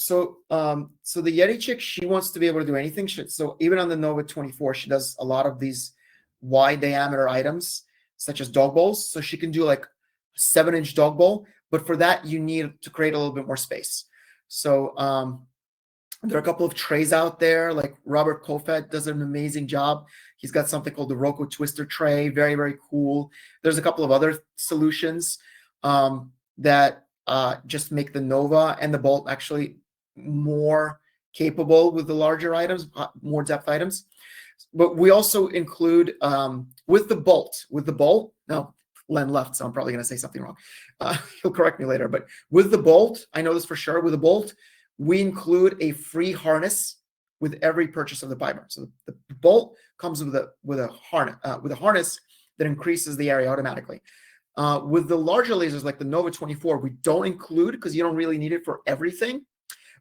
the Yeti chick, she wants to be able to do anything. So even on the Nova 24, she does a lot of these wide diameter items, such as dog bowls. So she can do like a 7-inch dog bowl, but for that you need to create a little bit more space. So there are a couple of trays out there, like Robert Kofed does an amazing job. He's got something called the Roku Twister tray, very, very cool. There's a couple of other solutions that just make the Nova and the Bolt actually more capable with the larger items, more depth items. But we also include with the Bolt, no, Len left, so I'm probably going to say something wrong. He'll correct me later. But with the Bolt, I know this for sure, with the Bolt, we include a free harness with every purchase of the PiBurn. So the Bolt comes with a harness that increases the area automatically. With the larger lasers like the Nova 24, we don't include because you don't really need it for everything.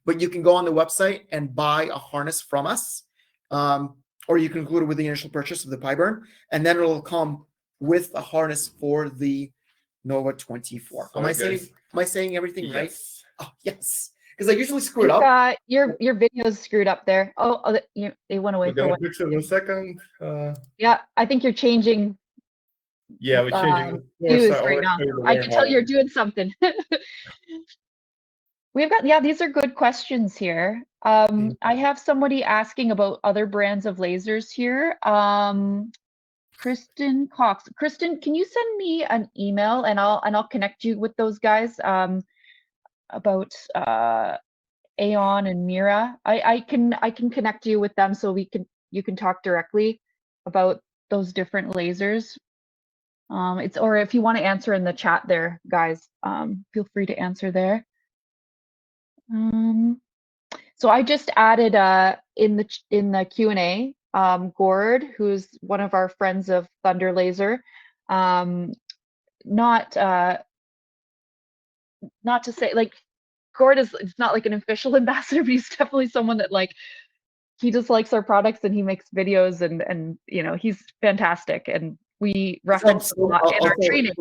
But you can go on the website and buy a harness from us, or you can include it with the initial purchase of the PiBurn, and then it'll come with a harness for the Nova 24. Am I saying everything right? Oh, yes. Because I usually screw it up. Your video's screwed up there. Oh, they went away for 1 second. In a second. Yeah, I think you're changing. Yeah, we're changing views right now. I can tell you're doing something. We've got, these are good questions here. I have somebody asking about other brands of lasers here. Kristen Cox. Kristen, can you send me an email and I'll connect you with those guys about Aeon and Mira. I can connect you with them so you can talk directly about those different lasers. Or if you want to answer in the chat there, guys, feel free to answer there. So I just added in the Q&A Gord, who's one of our friends of Thunder Laser. Not to say like Gord is not like an official ambassador, but he's definitely someone that like he just likes our products and he makes videos and he's fantastic and we reference him a lot in our training.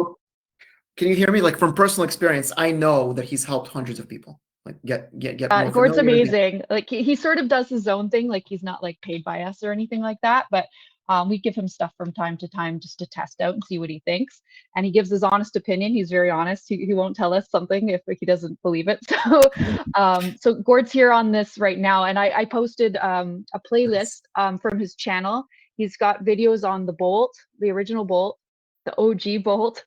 Can you hear me? Like from personal experience, I know that he's helped hundreds of people. Like get more Gord's amazing. Like he sort of does his own thing. Like he's not like paid by us or anything like that, but we give him stuff from time to time just to test out and see what he thinks. And he gives his honest opinion. He's very honest. He won't tell us something if he doesn't believe it. So, so Gord's here on this right now. And I posted a playlist from his channel. He's got videos on the Bolt, the original Bolt, the OG Bolt,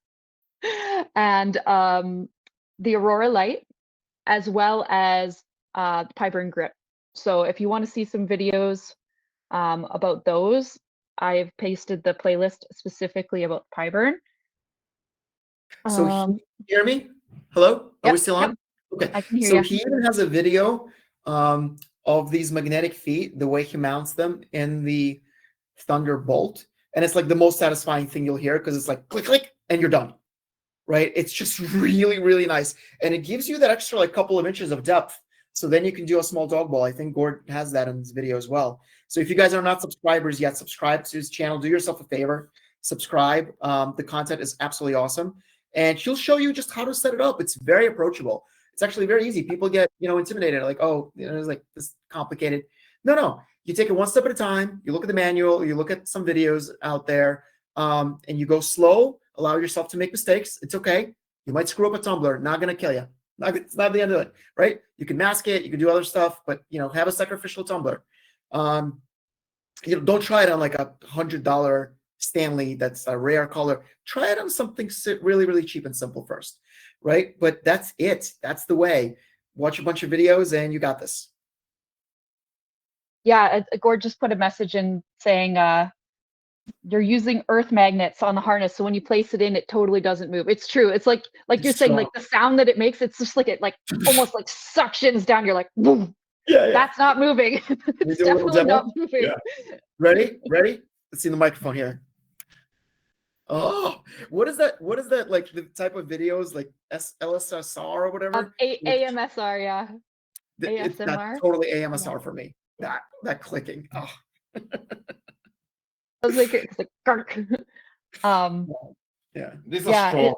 and the Aurora light, as well as PiBurn Grip. So if you want to see some videos about those, I've pasted the playlist specifically about PiBurn. So can you hear me? Hello? Are we still on? Yep. Okay. I can hear so you. He even has a video of these magnetic feet, the way he mounts them in the Thunderbolt. And it's like the most satisfying thing you'll hear because it's like click, click, and you're done. Right? It's just really, really nice. And it gives you that extra like couple of inches of depth. So then you can do a small dog ball. I think Gord has that in his video as well. So if you guys are not subscribers yet, subscribe to his channel. Do yourself a favor. Subscribe. The content is absolutely awesome. And she'll show you just how to set it up. It's very approachable. It's actually very easy. People get, intimidated. Like, oh, it's like this complicated. No. You take it one step at a time. You look at the manual. You look at some videos out there. And you go slow. Allow yourself to make mistakes. It's okay. You might screw up a tumbler. Not going to kill you. It's not the end of it, right? You can mask it, you can do other stuff, but have a sacrificial tumbler. Don't try it on like $100 Stanley that's a rare color. Try it on something really, really cheap and simple first, right? But that's it. That's the way. Watch a bunch of videos and you got this. Yeah, Gord just put a message in saying you're using earth magnets on the harness, so when you place it in, it totally doesn't move. It's true. It's like you're saying, like the sound that it makes, it's just like it almost like suctions down. You're like, boom. Yeah. That's not moving. It's definitely not moving. Yeah. Ready? Let's see the microphone here. Oh, what is that? What is that, like the type of videos like LSSR or whatever? AMSR, yeah. That's ASMR. totally AMSR for me. That clicking. Oh. I was like, it's like gark. Yeah. These are strong.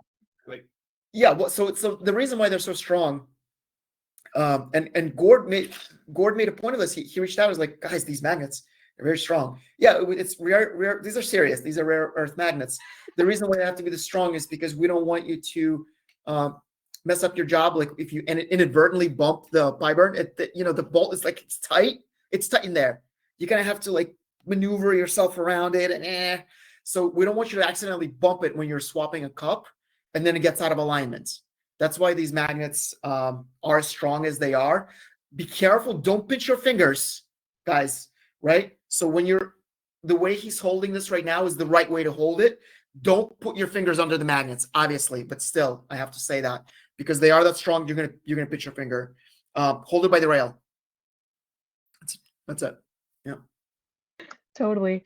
Well, so the reason why they're so strong, and Gord made a point of this. He reached out and was like, guys, these magnets are very strong. Yeah, it's rare. These are serious. These are rare earth magnets. The reason why they have to be this strong is because we don't want you to mess up your job. Like if you inadvertently bump the PiBurn, the bolt is like, it's tight in there. You're gonna have to like maneuver yourself around it and so we don't want you to accidentally bump it when you're swapping a cup and then it gets out of alignment. That's why these magnets are as strong as they are. Be careful, don't pinch your fingers, guys, right? So when the way he's holding this right now is the right way to hold it. Don't put your fingers under the magnets, obviously, but still I have to say that because they are that strong, you're gonna pinch your finger. Hold it by the rail. That's it. Yeah. Totally.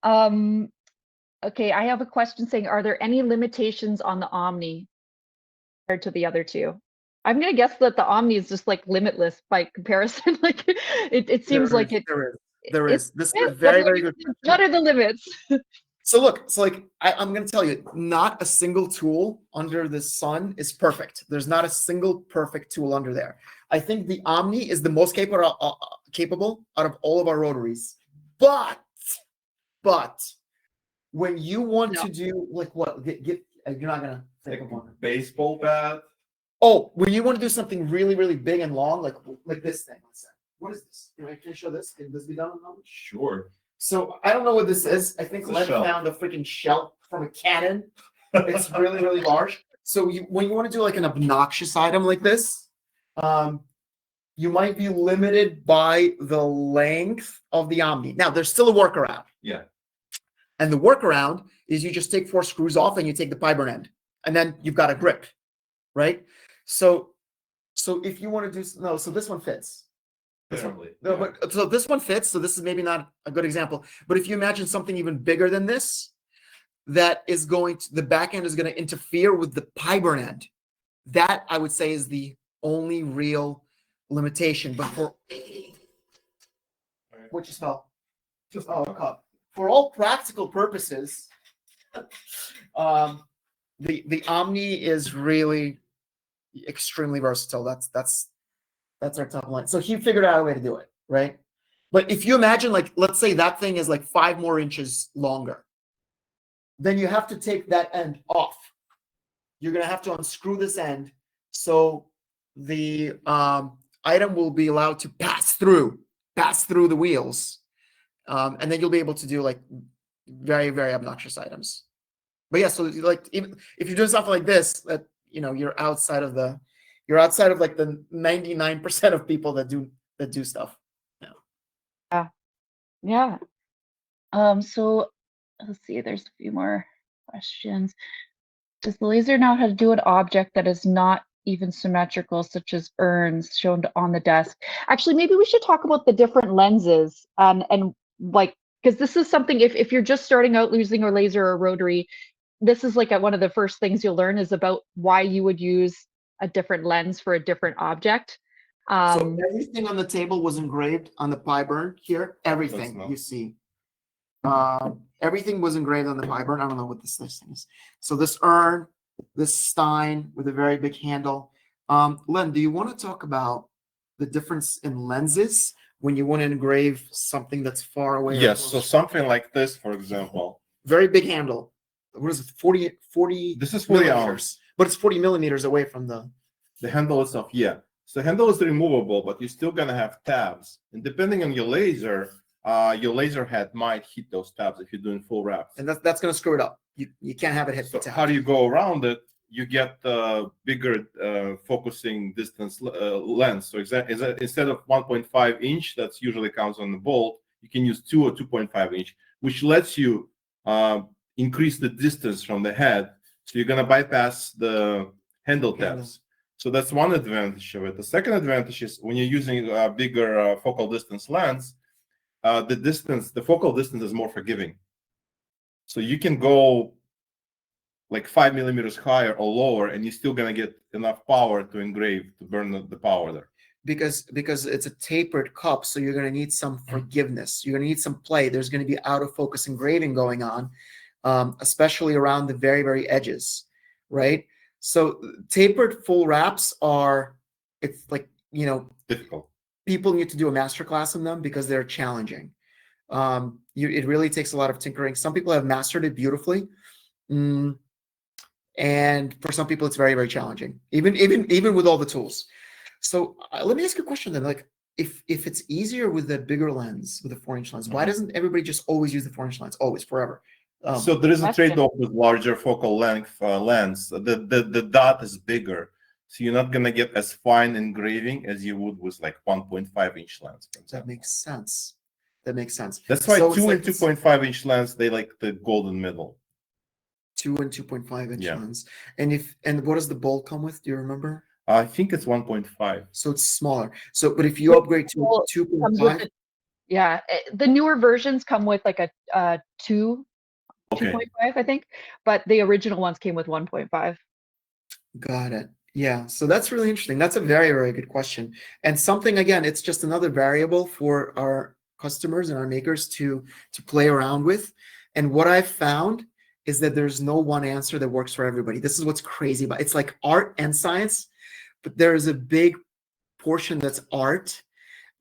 Okay, I have a question saying, are there any limitations on the Omni compared to the other two? I'm gonna guess that the Omni is just like limitless by comparison. Like it seems like it. There is. This is very, very good. What are the limits? So look, I'm gonna tell you, not a single tool under the sun is perfect. There's not a single perfect tool under there. I think the Omni is the most capable out of all of our rotaries. But when you want to do like what? You're not gonna think of one. Baseball bat. Oh, when you want to do something really, really big and long, like this thing. Let's say. What is this? Can I show this? Can this be done on Omni? Sure. So I don't know what this is. I think Len found a freaking shell from a cannon. It's really, really large. So when you want to do like an obnoxious item like this, you might be limited by the length of the Omni. Now, there's still a workaround. Yeah. And the workaround is you just take 4 screws off and you take the PiBurn end. And then you've got a grip, right? So if you want to do, so this one fits. So this one fits. So this is maybe not a good example. But if you imagine something even bigger than this, that is the back end is going to interfere with the PiBurn end. That I would say is the only real limitation. But what you smell? Cup. For all practical purposes, the Omni is really extremely versatile. That's our top line. So he figured out a way to do it, right? But if you imagine, like, let's say that thing is like 5 more inches longer, then you have to take that end off. You're going to have to unscrew this end so the item will be allowed to pass through the wheels. And then you'll be able to do like very, very obnoxious items. But yeah, so like even if you're doing something like this, that you're outside of like the 99% of people that do stuff. Yeah. So let's see, there's a few more questions. Does the laser know how to do an object that is not even symmetrical, such as urns shown on the desk? Actually, maybe we should talk about the different lenses and like, because this is something, if you're just starting out using a laser or rotary, this is like one of the first things you'll learn is about why you would use a different lens for a different object. So everything on the table was engraved on the PiBurn here. Everything you see. Everything was engraved on the PiBurn. I don't know what this thing is. So this urn, this stein with a very big handle. Len, do you want to talk about the difference in lenses when you want to engrave something that's far away? Yes, so something like this, for example. Very big handle. What is it? 40 This is 40 millimeters. But it's 40 millimeters away from the The handle itself, yeah. So the handle is removable, but you're still gonna have tabs. And depending on your laser head might hit those tabs if you're doing full wraps. And that's going to screw it up. You can't have it hit the So tab. how do you go around it? You get bigger focusing distance lens. So instead of 1.5 inch, that's usually counts on the bolt, you can use 2 or 2.5 inch, which lets you increase the distance from the head. So you're going to bypass the handle tabs. So that's one advantage of it. The second advantage is when you're using a bigger focal distance lens, the focal distance is more forgiving. So you can go like 5 millimeters higher or lower, and you're still gonna get enough power to engrave, to burn the power there. Because it's a tapered cup, so you're gonna need some forgiveness. You're gonna need some play. There's gonna be out of focus engraving going on, especially around the very, very edges, right? So tapered full wraps it's like, Difficult. People need to do a master class in them because they're challenging. It really takes a lot of tinkering. Some people have mastered it beautifully. And for some people, it's very, very challenging, even with all the tools. So let me ask you a question then. Like, if it's easier with the bigger lens, with the 4-inch lens, why doesn't everybody just always use the 4-inch lens, always, forever? So there is a trade-off with larger focal length lens. The dot is bigger, so you're not gonna get as fine engraving as you would with like 1.5 inch lens. That makes sense. That makes sense. That's why 2 and 2.5 inch lens, they like the golden middle. 2 and 2.5 inch lens. And what does the bolt come with? Do you remember? I think it's 1.5. So it's smaller. So, but if you upgrade to 2.5, yeah, the newer versions come with like a 2.5, I think, but the original ones came with 1.5. Got it. Yeah. So that's really interesting. That's a very, very good question. And something, again, it's just another variable for our customers and our makers to play around with. And what I've found is that there's no one answer that works for everybody. This is what's crazy about it. It's like art and science, but there is a big portion that's art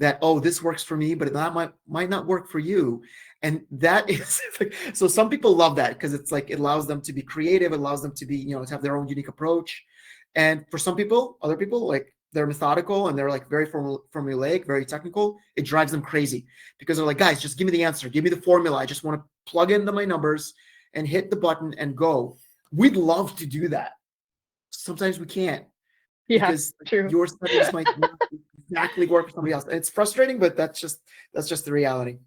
that, oh, this works for me, but it might not work for you. And that is like, so some people love that because it's like, it allows them to be creative. It allows them to be, to have their own unique approach. And for some people, other people, like they're methodical and they're like very formulaic, very technical. It drives them crazy because they're like, guys, just give me the answer. Give me the formula. I just want to plug into my numbers and hit the button and go. We'd love to do that. Sometimes we can't. Yeah, because true. Your settings might not exactly work for somebody else. It's frustrating, but that's just the reality.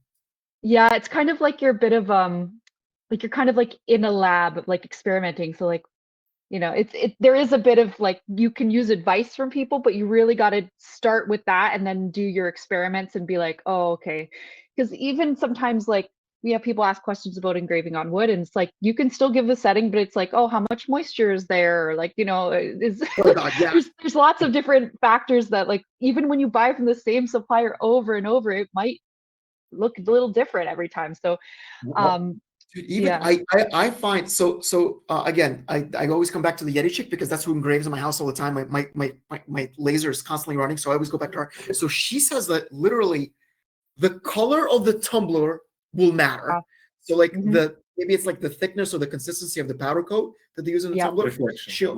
Yeah, it's kind of like you're a bit of like you're kind of like in a lab, like experimenting. So like, there is a bit of like, you can use advice from people, but you really got to start with that and then do your experiments and be like, oh, okay. Because even sometimes like we have people ask questions about engraving on wood, and it's like you can still give a setting, but it's like, oh, how much moisture is there? Or like, is Oh God, yeah. there's lots of different factors that like even when you buy from the same supplier over and over, it might look a little different every time. So Dude, even I find so again, I always come back to the Yeti chick because that's who engraves in my house all the time. My laser is constantly running, so I always go back to her. So she says that literally the color of the tumbler will matter. So like maybe it's like the thickness or the consistency of the powder coat that they use in the tumbler. Reflection.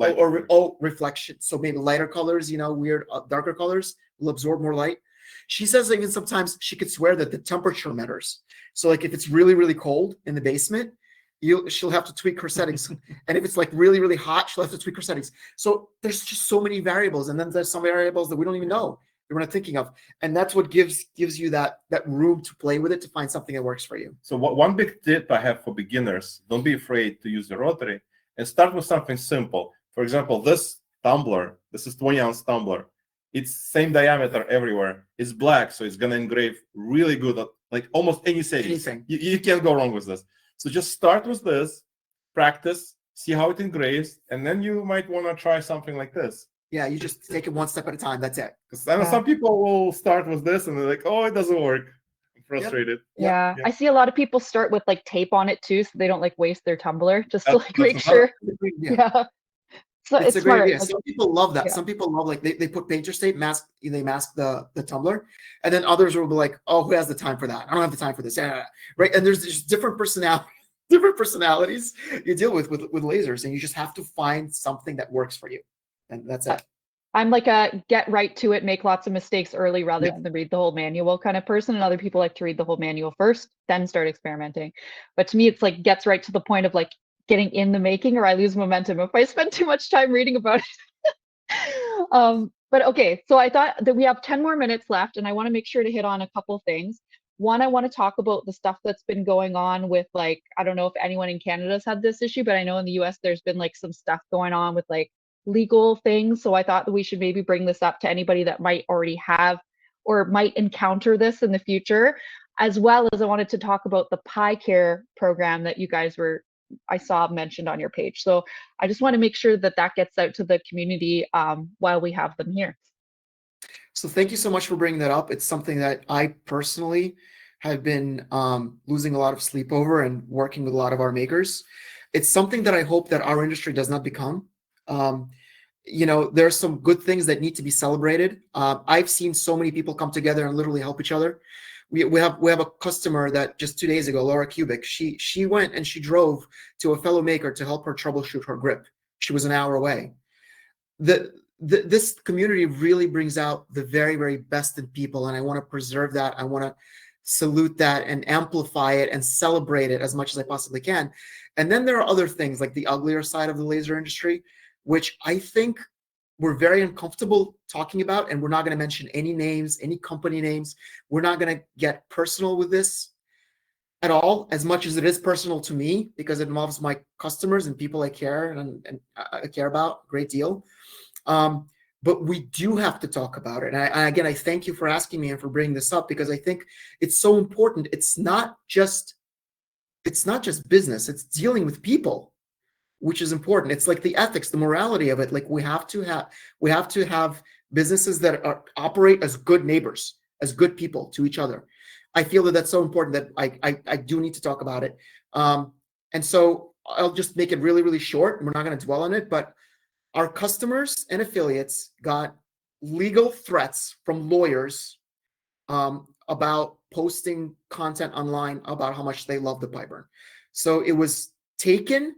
Reflection. So maybe lighter colors, weird darker colors will absorb more light. She says even sometimes she could swear that the temperature matters. So like if it's really, really cold in the basement, she'll have to tweak her settings. And if it's like really, really hot, she'll have to tweak her settings. So there's just so many variables. And then there's some variables that we don't even know, that we're not thinking of. And that's what gives you that room to play with it, to find something that works for you. So one big tip I have for beginners, don't be afraid to use the rotary and start with something simple. For example, this tumbler, this is 20-ounce tumbler. It's same diameter everywhere. It's black, so it's gonna engrave really good at like almost any settings. You can't go wrong with this. So just start with this, practice, see how it engraves, and then you might want to try something like this. Yeah, you just take it one step at a time. That's it. Because I know some people will start with this and they're like, oh, it doesn't work. I'm frustrated. Yeah. I see a lot of people start with like tape on it too, so they don't like waste their tumbler, just to like make sure. Yeah. So it's a smart. Great idea. Some people love that. Some people love like they put painter's tape, they mask the tumbler, and then others will be like, oh, who has the time for that? I don't have the time for this. Yeah, right. And there's just different personalities you deal with lasers, and you just have to find something that works for you, and that's it. I'm like a get right to it, make lots of mistakes early rather Yeah. than read the whole manual kind of person. And other people like to read the whole manual first, then start experimenting. But to me, it's like gets right to the point of like getting in the making, or I lose momentum if I spend too much time reading about it. But okay, so I thought that we have 10 more minutes left, and I want to make sure to hit on a couple things. One, I want to talk about the stuff that's been going on with like, I don't know if anyone in Canada's had this issue, but I know in the US there's been like some stuff going on with like legal things. So I thought that we should maybe bring this up to anybody that might already have or might encounter this in the future, as well as I wanted to talk about the PiCare program that you guys were, I saw mentioned on your page. So I just want to make sure that that gets out to the community while we have them here. So thank you so much for bringing that up. It's something that I personally have been losing a lot of sleep over and working with a lot of our makers. It's something that I hope that our industry does not become. You know, there's some good things that need to be celebrated. I've seen so many people come together and literally help each other. We have a customer that just 2 days ago, Laura Kubik, she went and she drove to a fellow maker to help her troubleshoot her grip. She was an hour away. This community really brings out the very, very best in people, and I want to preserve that. I want to salute that and amplify it and celebrate it as much as I possibly can. And then there are other things like the uglier side of the laser industry, which I think we're very uncomfortable talking about, and we're not going to mention any names, any company names. We're not going to get personal with this at all, as much as it is personal to me, because it involves my customers and people I care and I care about a great deal. But we do have to talk about it. And again, I thank you for asking me and for bringing this up, because I think it's so important. It's not just business. It's dealing with people, which is important. It's like the ethics, the morality of it. Like we have to have businesses that operate as good neighbors, as good people to each other. I feel that that's so important that I do need to talk about it. And so I'll just make it really, really short. We're not going to dwell on it, but our customers and affiliates got legal threats from lawyers about posting content online about how much they love the PiBurn. So it was taken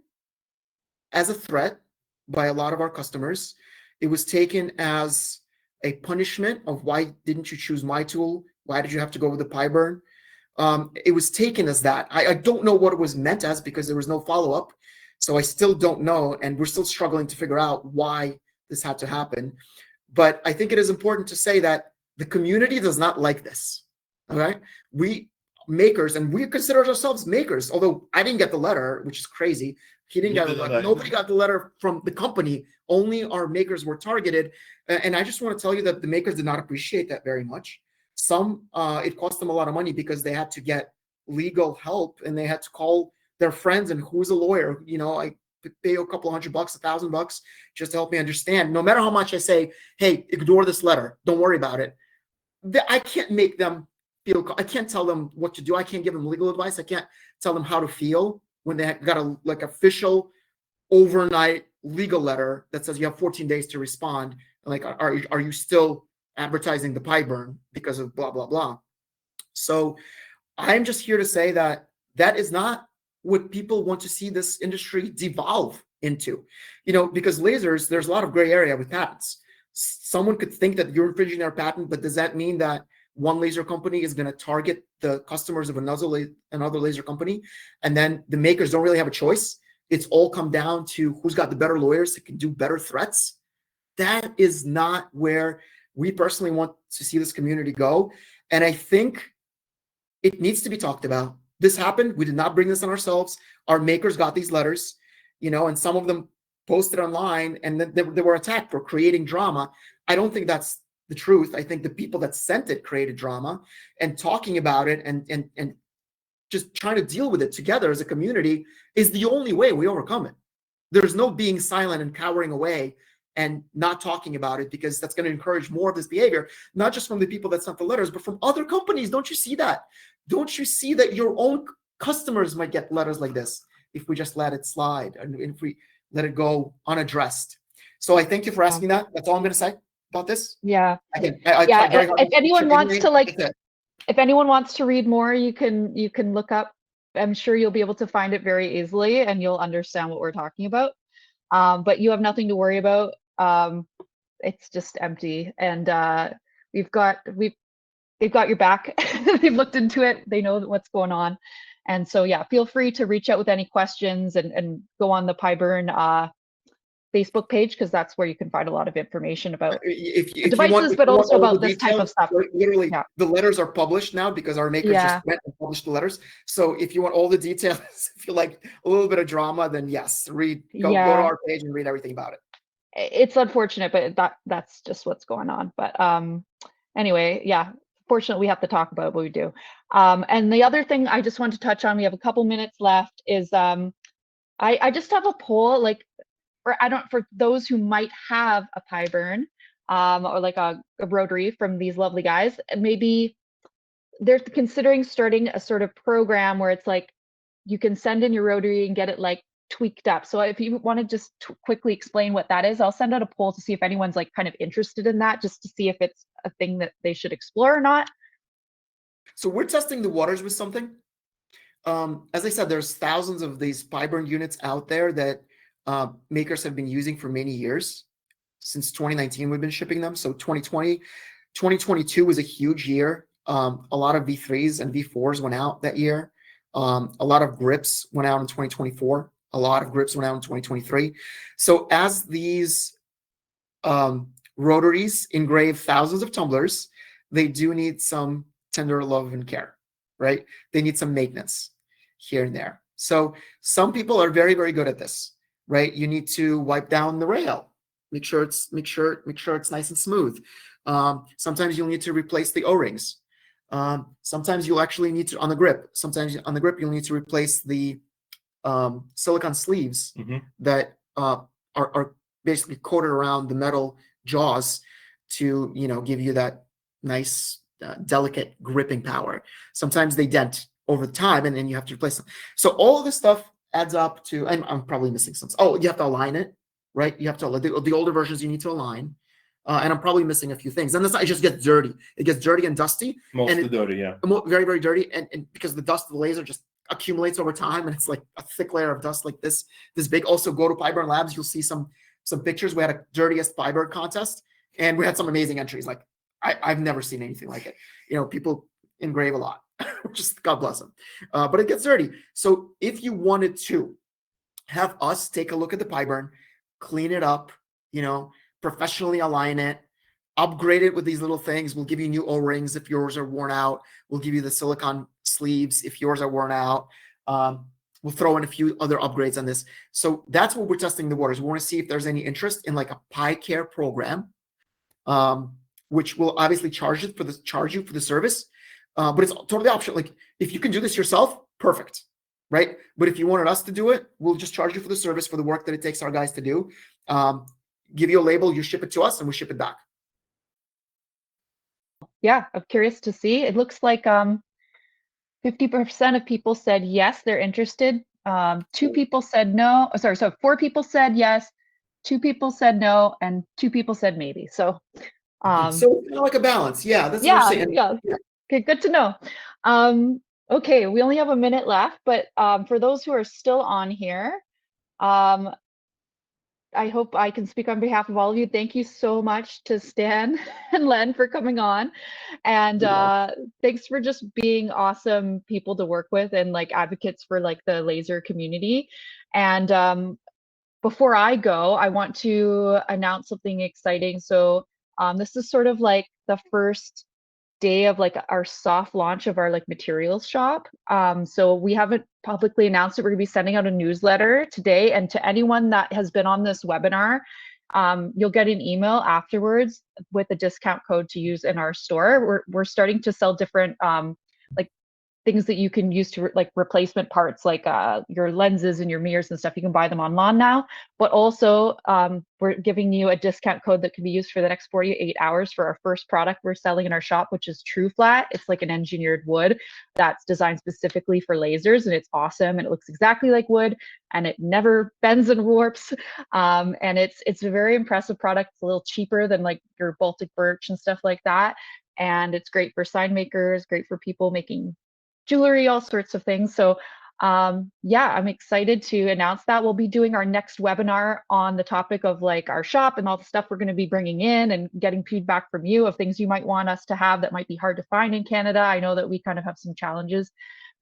as a threat by a lot of our customers. It was taken as a punishment of why didn't you choose my tool? Why did you have to go with the PiBurn? It was taken as that. I don't know what it was meant as, because there was no follow-up. So I still don't know, and we're still struggling to figure out why this had to happen. But I think it is important to say that the community does not like this. Okay, we makers, and we consider ourselves makers, although I didn't get the letter, which is crazy. He didn't get the letter. Nobody got the letter from the company. Only our makers were targeted. And I just want to tell you that the makers did not appreciate that very much. Some, it cost them a lot of money because they had to get legal help and they had to call their friends and who's a lawyer. You know, I pay you a couple $100, $1,000 just to help me understand. No matter how much I say, hey, ignore this letter, don't worry about it. I can't make them feel, I can't tell them what to do. I can't give them legal advice. I can't tell them how to feel when they got a like official overnight legal letter that says you have 14 days to respond. Like, are you still advertising the PiBurn because of blah, blah, blah. So I'm just here to say that that is not what people want to see this industry devolve into, you know, because lasers, there's a lot of gray area with patents. Someone could think that you're infringing their patent, but does that mean that one laser company is going to target the customers of another laser company, and then the makers don't really have a choice? It's all come down to who's got the better lawyers that can do better threats. That is not where we personally want to see this community go. And I think it needs to be talked about. This happened. We did not bring this on ourselves. Our makers got these letters, you know, and some of them posted online, and then they were attacked for creating drama. I don't think that's the truth. I think the people that sent it created drama, and talking about it and just trying to deal with it together as a community is the only way we overcome it. There's no being silent and cowering away and not talking about it, because that's going to encourage more of this behavior, not just from the people that sent the letters, but from other companies. Don't you see that? Don't you see that your own customers might get letters like this if we just let it slide and if we let it go unaddressed? So I thank you for asking that. That's all I'm going to say about this. Yeah. Again, Yeah. If anyone wants to if anyone wants to read more, you can look up. I'm sure you'll be able to find it very easily, and you'll understand what we're talking about. But you have nothing to worry about. it's just empty. And they've got your back. They've looked into it. They know what's going on. And so yeah, feel free to reach out with any questions and go on the PiBurn Facebook page, because that's where you can find a lot of information about If devices, if but you want also all about the this type of details, stuff. literally Yeah. the letters are published now because our makers Yeah. just went and published the letters. So if you want all the details, if you like a little bit of drama, then yes, go to Yeah. our page and read everything about it. It's unfortunate, but that's just what's going on. But anyway, yeah, fortunately we have to talk about what we do. And the other thing I just want to touch on, we have a couple minutes left, is I just have a poll, like, for those who might have a PiBurn or like a Rotary from these lovely guys, maybe they're considering starting a sort of program where it's like you can send in your Rotary and get it like tweaked up. So if you want to just quickly explain what that is, I'll send out a poll to see if anyone's like kind of interested in that, just to see if it's a thing that they should explore or not. So we're testing the waters with something. As I said, there's thousands of these PiBurn units out there that makers have been using for many years. Since 2019, we've been shipping them. So 2020, 2022 was a huge year. A lot of V3s and V4s went out that year. A lot of grips went out in 2024. A lot of grips went out in 2023. So as these rotaries engrave thousands of tumblers, they do need some tender love and care, right? They need some maintenance here and there. So some people are very, very good at this, right? You need to wipe down the rail, make sure it's nice and smooth. Sometimes you'll need to replace the O-rings. Sometimes you'll actually need to, on the grip, you'll need to replace the silicone sleeves that are basically coated around the metal jaws to, give you that nice, delicate gripping power. Sometimes they dent over time, and then you have to replace them. So all of this stuff adds up to, and I'm probably missing some. Oh, you have to align it, right? You have to, the older versions you need to align. And I'm probably missing a few things. And it just gets dirty. It gets dirty and dusty. Mostly dirty, yeah. Very, very dirty. And because the dust of the laser just accumulates over time, and it's like a thick layer of dust like this big. Also, go to PiBurn Labs. You'll see some pictures. We had a dirtiest PiBurn contest, and we had some amazing entries. Like I've never seen anything like it. People engrave a lot. Just God bless them. But it gets dirty. So if you wanted to have us take a look at the PiBurn, clean it up, professionally align it, upgrade it with these little things. We'll give you new O-rings if yours are worn out. We'll give you the silicone sleeves if yours are worn out. We'll throw in a few other upgrades on this. So that's what we're testing the waters. We want to see if there's any interest in like a PiCare program, which will obviously charge you for the service. But it's totally optional. Like if you can do this yourself, perfect, right? But if you wanted us to do it, we'll just charge you for the service, for the work that it takes our guys to do. Give you a label, you ship it to us, and we ship it back. Yeah, I'm curious to see. It looks like 50% of people said yes, they're interested. 2 people said no. Oh, sorry, so 4 people said yes, 2 people said no, and 2 people said maybe. So So it's kind of like a balance. Yeah, that's what we're saying. Yeah. Okay, good to know. Okay, we only have a minute left, but for those who are still on here, I hope I can speak on behalf of all of you. Thank you so much to Stan and Len for coming on. And thanks for just being awesome people to work with and like advocates for like the laser community. And before I go, I want to announce something exciting. So this is sort of like the first day of like our soft launch of our like materials shop. So we haven't publicly announced it. We're gonna be sending out a newsletter today, and to anyone that has been on this webinar, you'll get an email afterwards with a discount code to use in our store. We're starting to sell different like things that you can use to like replacement parts, like your lenses and your mirrors and stuff. You can buy them online now, but also we're giving you a discount code that can be used for the next 48 hours for our first product we're selling in our shop, which is True Flat. It's like an engineered wood that's designed specifically for lasers, and it's awesome, and it looks exactly like wood, and it never bends and warps. And it's a very impressive product. It's a little cheaper than like your Baltic birch and stuff like that, and it's great for sign makers, great for people making jewelry, all sorts of things. So yeah, I'm excited to announce that we'll be doing our next webinar on the topic of like our shop and all the stuff we're going to be bringing in, and getting feedback from you of things you might want us to have that might be hard to find in Canada. I know that we kind of have some challenges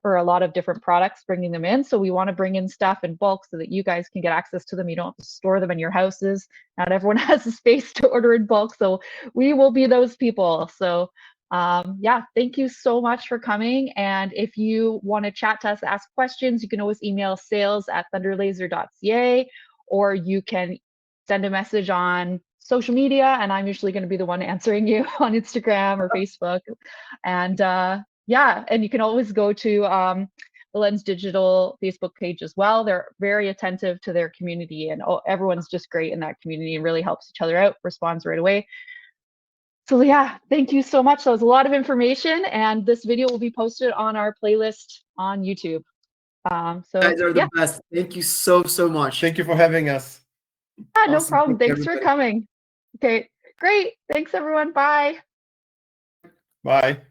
for a lot of different products bringing them in. So we want to bring in stuff in bulk so that you guys can get access to them. You don't have to store them in your houses. Not everyone has the space to order in bulk. So we will be those people. So yeah, thank you so much for coming. And if you want to chat to us, ask questions, you can always email sales@thunderlaser.ca, or you can send a message on social media, and I'm usually going to be the one answering you on Instagram or Facebook. And yeah, and you can always go to the Lens Digital Facebook page as well. They're very attentive to their community, and everyone's just great in that community and really helps each other out, responds right away. So yeah, thank you so much. That was a lot of information, and this video will be posted on our playlist on YouTube. So You guys are the yeah. best. Thank you so much. Thank you for having us. Yeah, no Awesome. problem. Thank you, Thanks for everybody. coming. Okay, great. Thanks everyone. Bye. Bye.